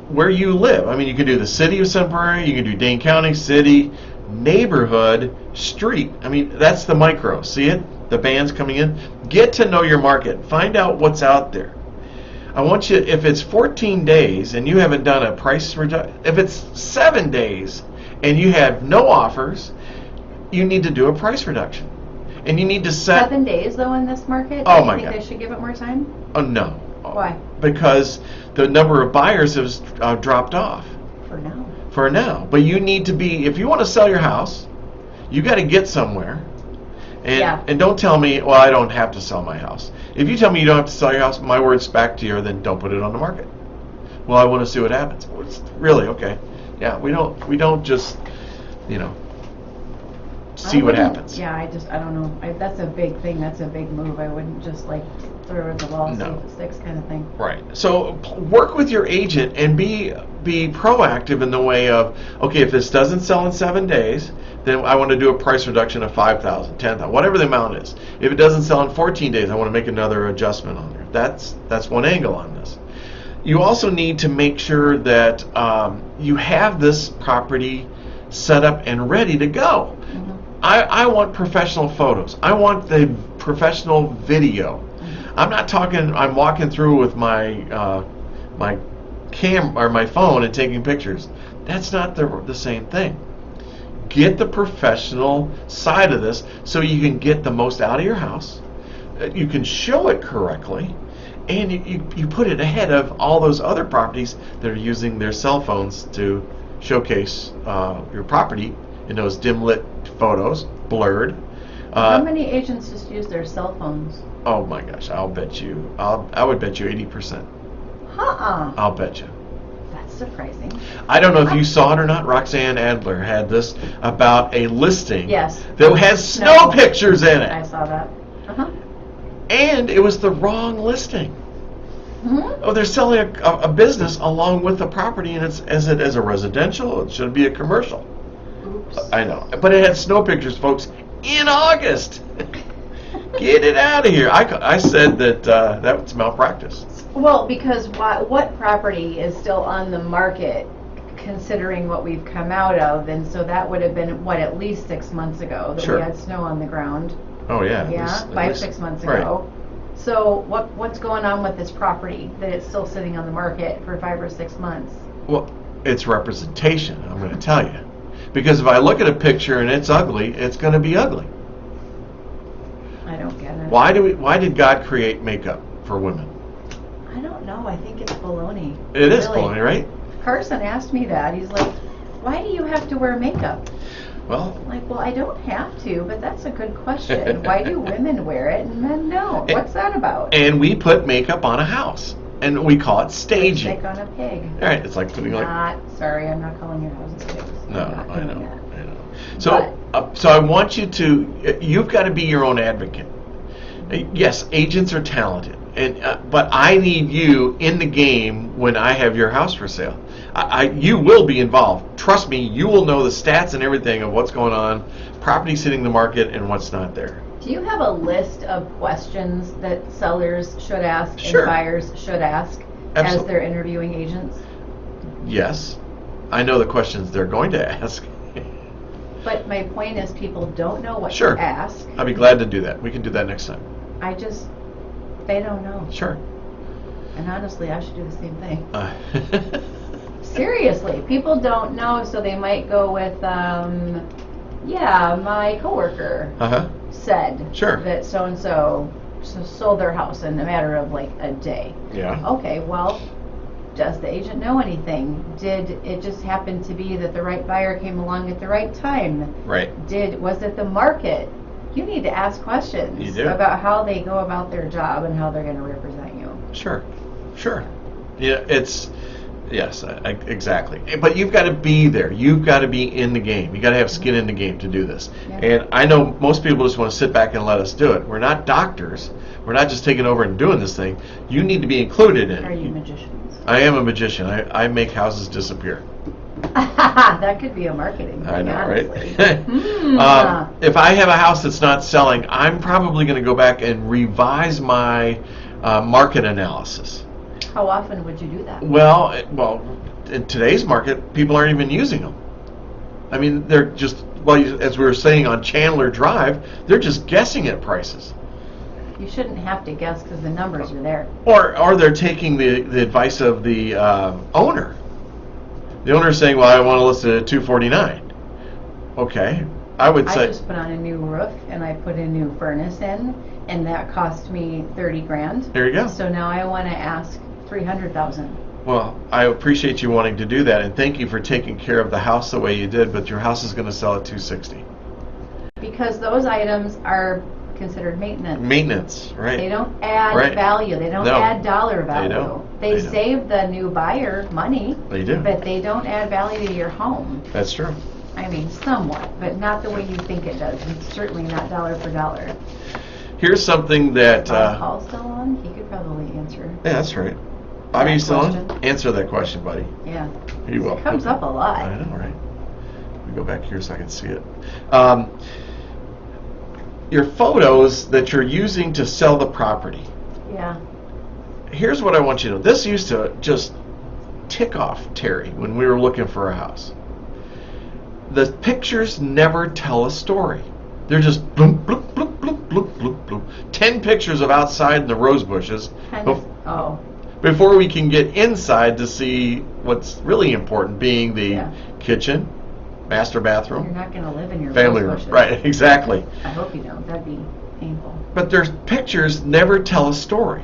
where you live. I mean, you can do the city of Sun Prairie, you can do Dane County, city, neighborhood, street. I mean, that's the micro. See it? The bands coming in. Get to know your market. Find out what's out there. I want you, if it's 14 days and you haven't done a price reduction, if it's 7 days and you have no offers, you need to do a price reduction. And you need to set...
7 days, though, in this market?
Oh,
Do
my
you think
God.
I should give it more time?
Oh, no.
Why?
Because the number of buyers has dropped off.
For now.
For now. But you need to be, if you want to sell your house, you got to get somewhere. And,
Yeah.
and don't tell me, well, I don't have to sell my house. If you tell me you don't have to sell your house, my word's back to you, then don't put it on the market. Well, I want to see what happens. Well, it's really, okay. Yeah, we don't just, see what happens.
Yeah, I don't know. That's a big thing. That's a big move. I wouldn't just like throw it at the wall and see
No.
if it sticks kind of thing.
Right. So work with your agent and be proactive in the way of, okay, if this doesn't sell in 7 days, then I want to do a price reduction of $5,000, $10,000, whatever the amount is. If it doesn't sell in 14 days, I want to make another adjustment on there. That's one angle on this. You also need to make sure that you have this property set up and ready to go.
Mm-hmm.
I want professional photos. I want the professional video. I'm not talking. I'm walking through with my my cam or my phone and taking pictures. That's not the same thing. Get the professional side of this so you can get the most out of your house. You can show it correctly, and you put it ahead of all those other properties that are using their cell phones to showcase your property in those dim lit photos, blurred.
How many agents just use their cell phones?
Oh my gosh, I'll bet you. I would bet you 80%. I'll bet you.
That's surprising.
I don't know if you saw it or not. Roxanne Adler had this about a listing
Yes.
that has snow pictures in
I
it,
saw that.
and it was the wrong listing.
Mm-hmm.
Oh, they're selling a business along with the property, and it's as a residential. It should be a commercial.
Oops.
I know, but it had snow pictures, folks, in August. Get it out of here! I said that that was malpractice.
Well, because what property is still on the market, considering what we've come out of, and so that would have been at least 6 months ago that
Sure.
we had snow on the ground.
Oh yeah.
Yeah, 5-6 months ago. So what's going on with this property that it's still sitting on the market for 5 or 6 months?
Well, it's representation. I'm going to tell you, because if I look at a picture and it's ugly, it's going to be ugly.
I don't get it.
Why did God create makeup for women?
I don't know. I think it's baloney.
It is
Really.
baloney, right?
Carson asked me that. He's like, "Why do you have to wear makeup?"
Well,
I'm like, well, I don't have to, but that's a good question. Why do women wear it and men don't? What's that about?
and we put makeup on a house, and we call it staging.
Stick on a pig.
All right, it's like putting
Sorry, I'm not calling your houses pigs.
No,
I'm not
I
doing
know.
that.
I know. So I want you to. You've got to be your own advocate. Yes, agents are talented, but I need you in the game when I have your house for sale. You will be involved. Trust me, you will know the stats and everything of what's going on, property hitting the market, and what's not there.
Do you have a list of questions that sellers should ask
Sure.
and buyers should ask as
Absolutely.
they're interviewing agents?
Yes, I know the questions they're going to ask.
But my point is, people don't know what
Sure.
to ask.
I'd be glad to do that. We can do that next time.
They don't know.
Sure.
And honestly, I should do the same thing.
Uh,
Seriously, people don't know, so they might go with, yeah, my coworker
uh-huh.
said
Sure.
that so-and-so sold their house in a matter of like a day.
Yeah.
Okay, well, does the agent know anything? Did it just happen to be that the right buyer came along at the right time?
Right.
Was it the market? You need to ask questions
You do.
about how they go about their job and how they're going to represent you.
Sure. Yeah, yes, exactly. But you've got to be there. You've got to be in the game. You got to have skin in the game to do this.
Yeah.
And I know most people just want to sit back and let us do it. We're not doctors. We're not just taking over and doing this thing. You need to be included in it.
Are you magicians?
I am a magician. I make houses disappear.
That could be a marketing thing,
I know,
honestly.
right? If I have a house that's not selling, I'm probably going to go back and revise my market analysis.
How often would you do that?
Well, in today's market, people aren't even using them. I mean, they're just, as we were saying on Chandler Drive, they're just guessing at prices.
You shouldn't have to guess because the numbers are there.
Or they're taking the advice of the owner. The owner's saying, well, I want to list it at $249. Okay, I would say.
I just put on a new roof and I put a new furnace in, and that cost me $30,000.
There you go.
So now I want to ask $300,000.
Well, I appreciate you wanting to do that, and thank you for taking care of the house the way you did, but your house is going to sell at $260.
Because those items are considered maintenance.
Maintenance, right?
They don't add
Right.
value. They don't
No,
add dollar value.
don't.
They
They don't.
save the new buyer money,
They do.
but they don't add value to your home.
That's true.
I mean, somewhat, but not the way you think it does. It's certainly not dollar for dollar.
Here's something that.
Paul's still on? He could probably answer.
Yeah, that's right. Bobby, you
That
still on?
question.
Answer that question, buddy.
Yeah.
You will.
It comes up a lot.
I know, right? Let me go back here so I can see it. Your photos that you're using to sell the property.
Yeah.
Here's what I want you to know. This used to just tick off Terry when we were looking for a house. The pictures never tell a story. They're just bloop, bloop, bloop, bloop, bloop, bloop, bloop. 10 pictures of outside in the rose bushes before we can get inside to see what's really important, being the kitchen, master bathroom,
You're not going to live in your
family
rose
room.
bushes.
Right, exactly.
I hope you don't. That'd be painful.
But their pictures never tell a story.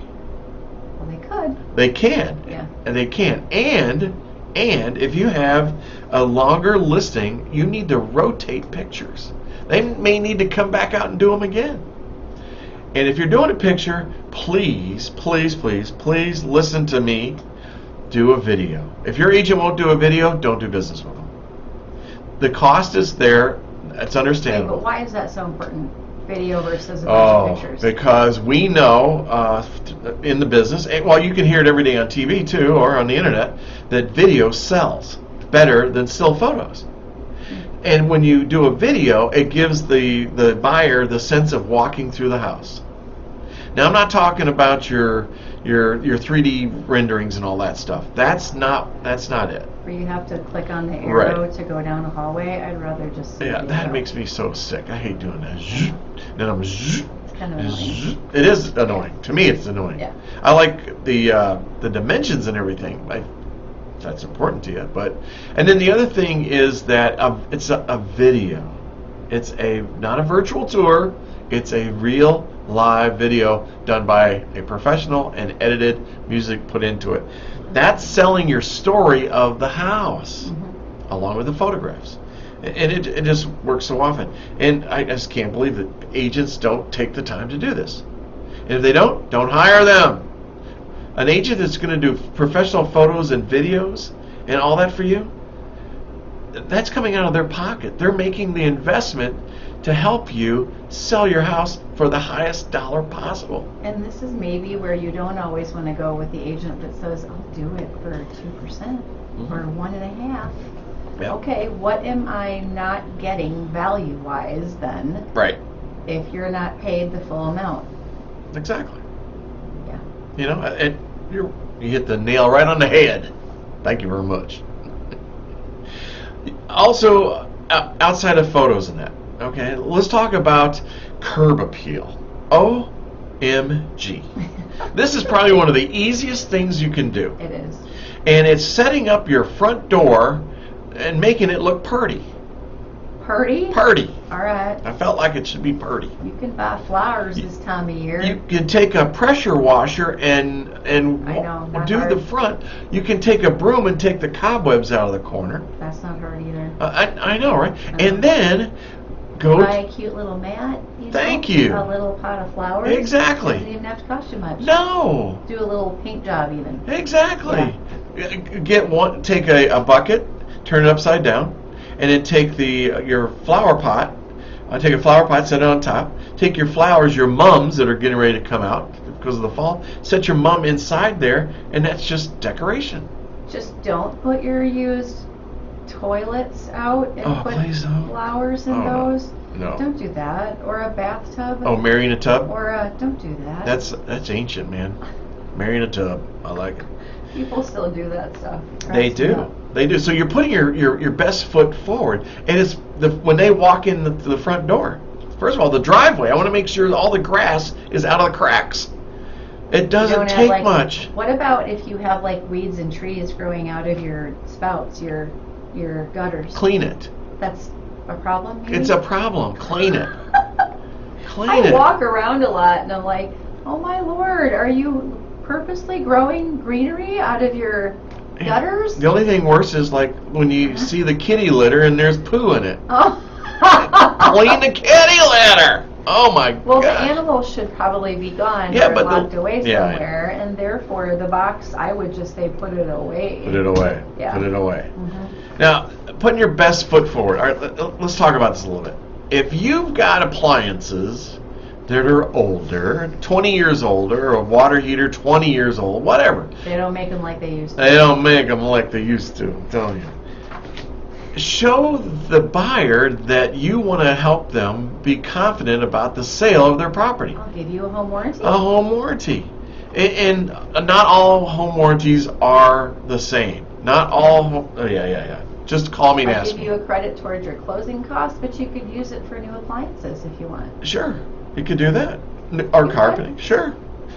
Well, they could.
They can.
Yeah.
And they can. And if you have a longer listing, you need to rotate pictures. They may need to come back out and do them again. And if you're doing a picture, please, please, please, please listen to me. Do a video. If your agent won't do a video, don't do business with them. The cost is there. It's
Okay,
understandable.
but why is that so important? Video versus a bunch of pictures.
Because we know in the business, well, you can hear it every day on TV too, or on the internet, that video sells better than still photos. And when you do a video, it gives the buyer the sense of walking through the house. Now, I'm not talking about your 3D renderings and all that stuff. That's not it.
Where you have to click on the arrow
Right.
to go down a hallway. I'd rather just see
Yeah,
video.
that makes me so sick. I hate doing that. Then I'm.
It's kind of annoying.
It is annoying. To me, it's annoying.
Yeah.
I like the dimensions and everything. That's important to you. And then the other thing is that it's a video. It's not a virtual tour. It's a real live video done by a professional and edited, music put into it. That's selling your story of the house, along with the photographs. And it just works so often. And I just can't believe that agents don't take the time to do this. And if they don't hire them. An agent that's going to do professional photos and videos and all that for you, that's coming out of their pocket. They're making the investment to help you sell your house for the highest dollar possible.
And this is maybe where you don't always want to go with the agent that says, I'll do it for 2% or 1.5%.
Yeah.
Okay, what am I not getting value-wise then
Right.
if you're not paid the full amount?
Exactly.
Yeah.
You know, you hit the nail right on the head. Thank you very much. Also, outside of photos and that, okay, let's talk about curb appeal. OMG. This is probably one of the easiest things you can do.
It is.
And it's setting up your front door and making it look purty.
Purdy?
Purty.
All right.
I felt like it should be purty.
You can buy flowers this time of year.
You can take a pressure washer and
I know, not
do
hard.
the front. You can take a broom and take the cobwebs out of the corner.
That's not hard either.
I know, right? And then go.
Buy a cute little mat.
Thank you.
A little pot of flowers.
Exactly.
Doesn't even have to cost you much.
No.
Do a little paint job even.
Exactly. Get one. Take a bucket, turn it upside down, and then take your flower pot. Take a flower pot, set it on top. Take your flowers, your mums that are getting ready to come out because of the fall. Set your mum inside there, and that's just decoration.
Just don't put your used toilets out and put
please don't.
flowers in
Oh,
those.
No.
Don't do that. Or a bathtub.
Oh, marrying a tub?
Or don't do that.
That's ancient, man. Marrying a tub. I like it.
People still do that stuff.
They do. They do. So you're putting your best foot forward, and it's when they walk in the front door. First of all, the driveway. I want to make sure all the grass is out of the cracks. It doesn't take much.
What about if you have like weeds and trees growing out of your spouts, your gutters?
Clean it.
That's a problem. Maybe?
It's a problem. Clean it. Clean
I
it.
walk around a lot and I'm like, oh my lord, are you purposely growing greenery out of your gutters?
The only thing worse is like when you see the kitty litter and there's poo in it.
Oh.
Clean the kitty litter. Oh my god.
Well, the animals should probably be gone or locked away somewhere, and therefore the box, I would just say put it away.
Put it away.
Yeah.
Put it away.
Mm-hmm.
Now, putting your best foot forward. All right, let's talk about this a little bit. If you've got appliances that are older, 20 years older, a water heater 20 years old, whatever.
They don't make them like they used to.
They don't make them like they used to, I'm telling you. Show the buyer that you want to help them be confident about the sale of their property.
I'll give you a home warranty.
A home warranty. And not all home warranties are the same. Not all, yeah. Just call me and
I'll
ask
give
me.
you a credit towards your closing costs, but you could use it for new appliances if you want.
Sure, you could do that. Or carpeting, sure.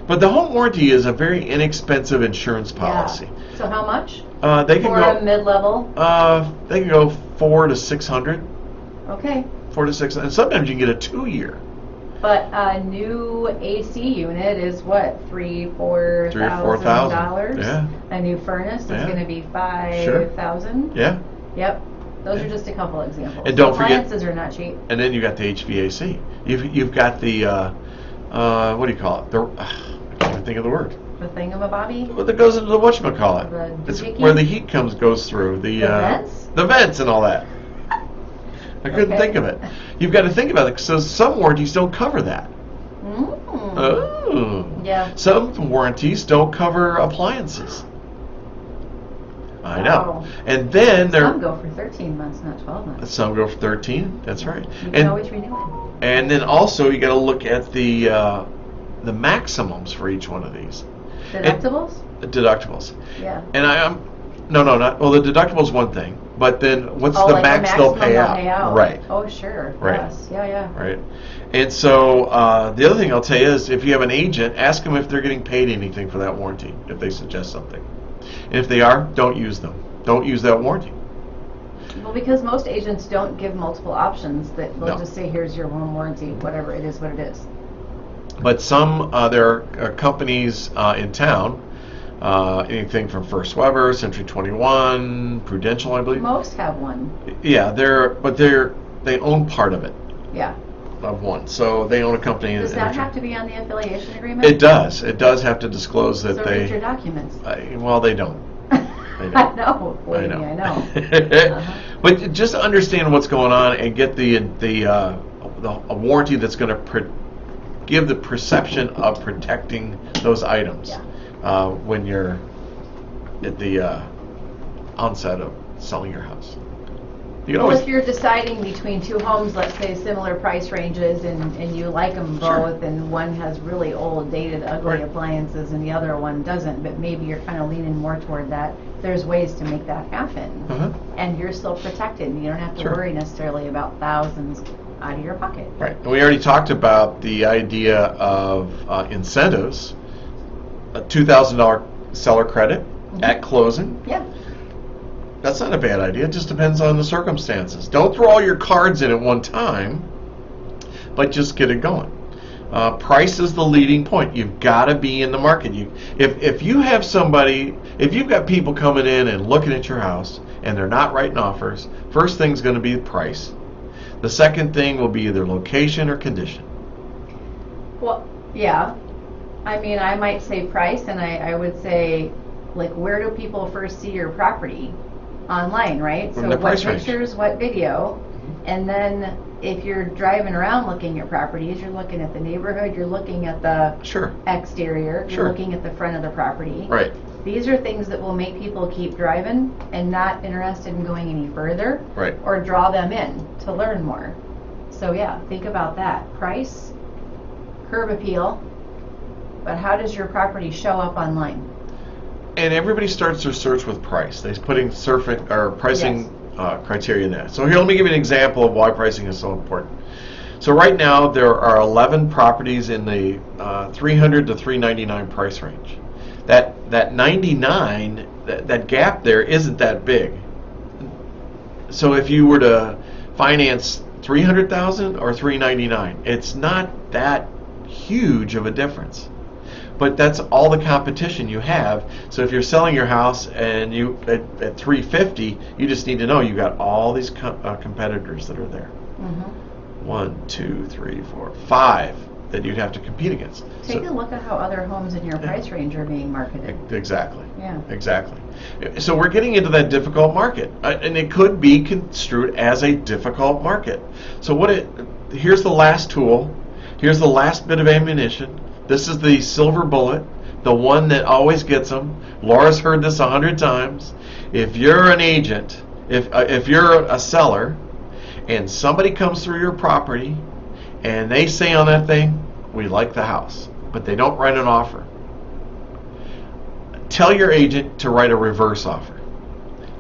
But the home warranty is a very inexpensive insurance policy.
Yeah. So how much?
They can
for
go
a mid-level?
They can go $400 to $600.
Okay.
$400 to $600, and sometimes you can get a 2-year.
But a new AC unit is what, $3,000-$4,000?
Yeah.
A new furnace is going to be $5,000.
Yeah.
Yep. Those are just a couple examples.
And don't forget,
appliances are not cheap.
And then you got the HVAC. You've got the what do you call it? I can't even think of the word.
The thingamabobby?
Well, that goes into the whatchamacallit.
The
It's
doohickey?
where the heat goes through. The
vents?
The vents and all that. I couldn't think of it. You've got to think about it. So some warranties don't cover that. Oh.
Yeah.
Some warranties don't cover appliances. I know. And then
Some go for 13 months, not 12 months.
Some go for 13. That's right.
You can always renew it.
And then also you got to look at the maximums for each one of these.
Deductibles?
Deductibles.
Yeah.
And the deductible's one thing, but then what's the
like
max they'll pay out?
Right. Oh, sure.
Right.
Yes. Yeah.
Right. And so the other thing I'll tell you is if you have an agent, ask them if they're getting paid anything for that warranty, if they suggest something. And if they are, don't use them. Don't use that warranty.
Well, because most agents don't give multiple options, that they'll just say, here's your home warranty, whatever it is, what it is.
But some, there are companies in town, anything from First Weber, Century 21, Prudential, I believe.
Most have one.
Yeah, they own part of it.
Yeah.
Of one. So they own a company.
Does that have to be on the affiliation agreement?
It does. It does have to disclose that
so
they...
read your documents.
Well, they don't.
I know. Believe me, I know.
But just understand what's going on and get a warranty that's going to give the perception of protecting those items when you're at the onset of selling your house. You can
Well,
always,
if you're deciding between two homes, let's say similar price ranges, and you like them
Sure.
both, and one has really old, dated, ugly
Right.
appliances, and the other one doesn't, but maybe you're kind of leaning more toward that, there's ways to make that happen.
Uh-huh.
And you're still protected, you don't have to
Sure.
worry necessarily about thousands out of your pocket.
Right. And we already talked about the idea of incentives, a $2,000 seller credit at closing.
Yeah.
That's not a bad idea. It just depends on the circumstances. Don't throw all your cards in at one time, but just get it going. Price is the leading point. You've got to be in the market. If you have somebody, if you've got people coming in and looking at your house and they're not writing offers, first thing's going to be price. The second thing will be either location or condition.
Well, yeah. I mean, I might say price, and I would say, like, where do people first see your property? Online, right?
From
So
the
what
price range.
pictures, what video, and then if you're driving around looking at properties, you're looking at the neighborhood, you're looking at the
Sure.
exterior,
Sure.
you're looking at the front of the property.
Right.
These are things that will make people keep driving and not interested in going any further.
Right.
Or draw them in to learn more. So yeah, think about that. Price, curb appeal, but how does your property show up online?
And everybody starts their search with price. They're putting pricing criteria in there. So here, let me give you an example of why pricing is so important. So right now there are 11 properties in the 300 to 399 price range. That 99, that gap there isn't that big. So if you were to finance 300,000 or 399, it's not that huge of a difference. But that's all the competition you have. So if you're selling your house and you at 350, you just need to know you got all these competitors that are there.
Mm-hmm.
1, 2, 3, 4, 5 that you'd have to compete against.
Take a look at how other homes in your price range are being marketed.
Exactly.
Yeah.
Exactly. So we're getting into that difficult market, and it could be construed as a difficult market. So here's the last tool. Here's the last bit of ammunition. This is the silver bullet, the one that always gets them. Laura's heard this 100 times. If you're an agent, if you're a seller, and somebody comes through your property, and they say on that thing, "We like the house," but they don't write an offer, tell your agent to write a reverse offer.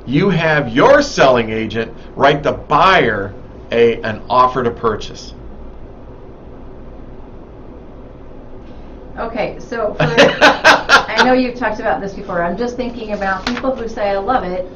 You have your selling agent write the buyer an offer to purchase.
Okay, so I know you've talked about this before. I'm just thinking about people who say, "I love it,"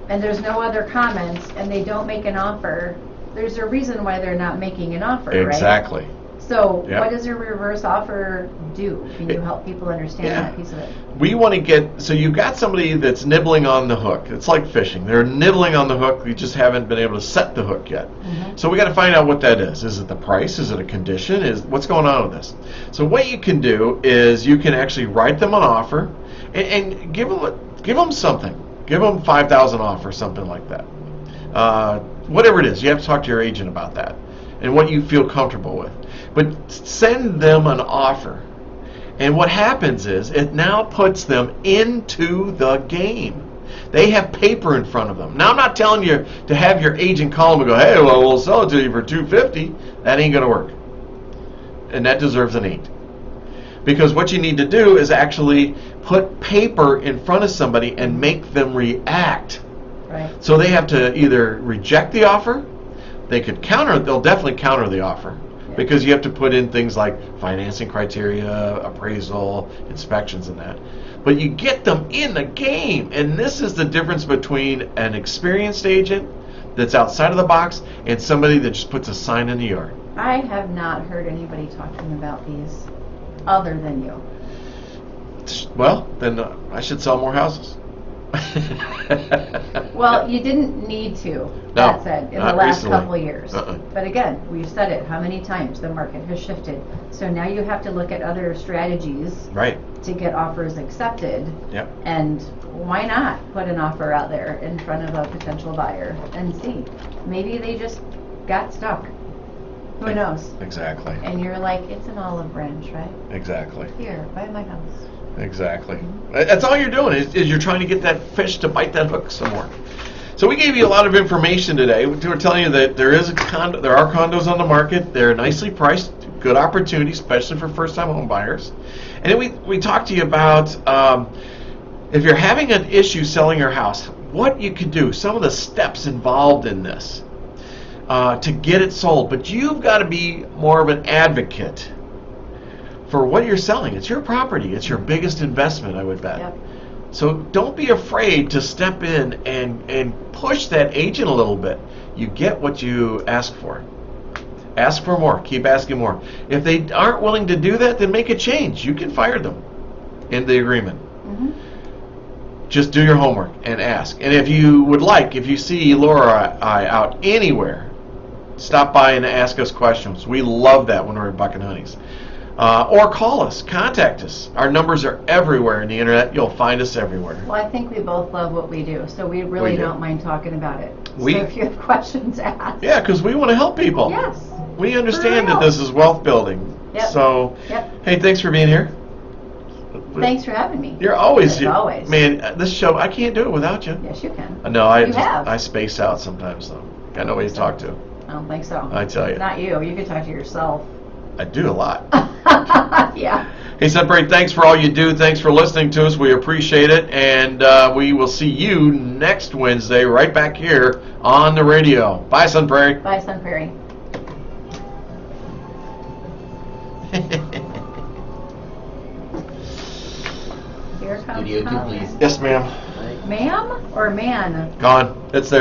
and there's no other comments, and they don't make an offer. There's a reason why they're not making an offer, right?
Exactly.
So
Yep.
what does a reverse offer do? Can you help people understand
Yeah.
that piece of it?
We want to so you've got somebody that's nibbling on the hook. It's like fishing. They're nibbling on the hook. We just haven't been able to set the hook yet.
Mm-hmm.
So we got to find out what that is. Is it the price? Is it a condition? What's going on with this? So what you can do is you can actually write them an offer and give them something. Give them 5,000 off or something like that. Whatever it is, you have to talk to your agent about that and what you feel comfortable with. But send them an offer. And what happens is it now puts them into the game. They have paper in front of them. Now, I'm not telling you to have your agent call them and go, "Hey, well, we'll sell it to you for $250. That ain't going to work. And that deserves an 8. Because what you need to do is actually put paper in front of somebody and make them react.
Right.
So they have to either reject the offer, they'll definitely counter the offer.
Yeah.
Because you have to put in things like financing criteria, appraisal, inspections and that. But you get them in the game. And this is the difference between an experienced agent that's outside of the box and somebody that just puts a sign in the yard.
I have not heard anybody talking about these other than you.
Well, then I should sell more houses.
Well, you didn't need to,
No,
that said, in the
not
last
recently.
couple of years. But again, we've said it how many times, the market has shifted. So now you have to look at other strategies
Right.
to get offers accepted.
Yep.
And why not put an offer out there in front of a potential buyer and see? Maybe they just got stuck. Who knows?
Exactly.
And you're like, it's an olive branch, right?
Exactly.
Here, buy my house.
Exactly. That's all you're doing is you're trying to get that fish to bite that hook some more. So we gave you a lot of information today. We're telling you that there are condos on the market. They're nicely priced, good opportunity, especially for first-time home buyers. And then we talked to you about if you're having an issue selling your house, what you could do, some of the steps involved in this to get it sold. But you've got to be more of an advocate for what you're selling. It's your property. It's your biggest investment, I would bet.
Yep.
So don't be afraid to step in and push that agent a little bit. You get what you ask for. Ask for more. Keep asking more. If they aren't willing to do that, then make a change. You can fire them in the agreement.
Mm-hmm.
Just do your homework and ask. And if you would like, if you see Laura or I out anywhere, stop by and ask us questions. We love that when we're at Buck and Honey's. Or call us, contact us. Our numbers are everywhere in the internet. You'll find us everywhere.
Well, I think we both love what we do, so we really
We do.
don't mind talking about it. So
We-
if you have questions, ask.
Yeah, because we want to help people.
Yes.
We understand
For
that
real.
this is wealth building.
Yep.
So,
Yep.
hey, thanks for being here.
Thanks for having me.
You're always
As
here.
always.
Man, this show, I can't do it without you.
Yes, you can.
No,
You have.
I space out sometimes, though. Got nobody to talk to.
I don't think so.
I tell you.
Not you. You could talk to yourself.
I do a lot.
Yeah.
Hey, Sunbury, thanks for all you do. Thanks for listening to us. We appreciate it. And we will see you next Wednesday right back here on the radio. Bye, Sun Prairie.
Bye, Sun Prairie. Here comes
Video too,
Tom.
please.
Yes, ma'am.
Ma'am or man?
Gone. It's there.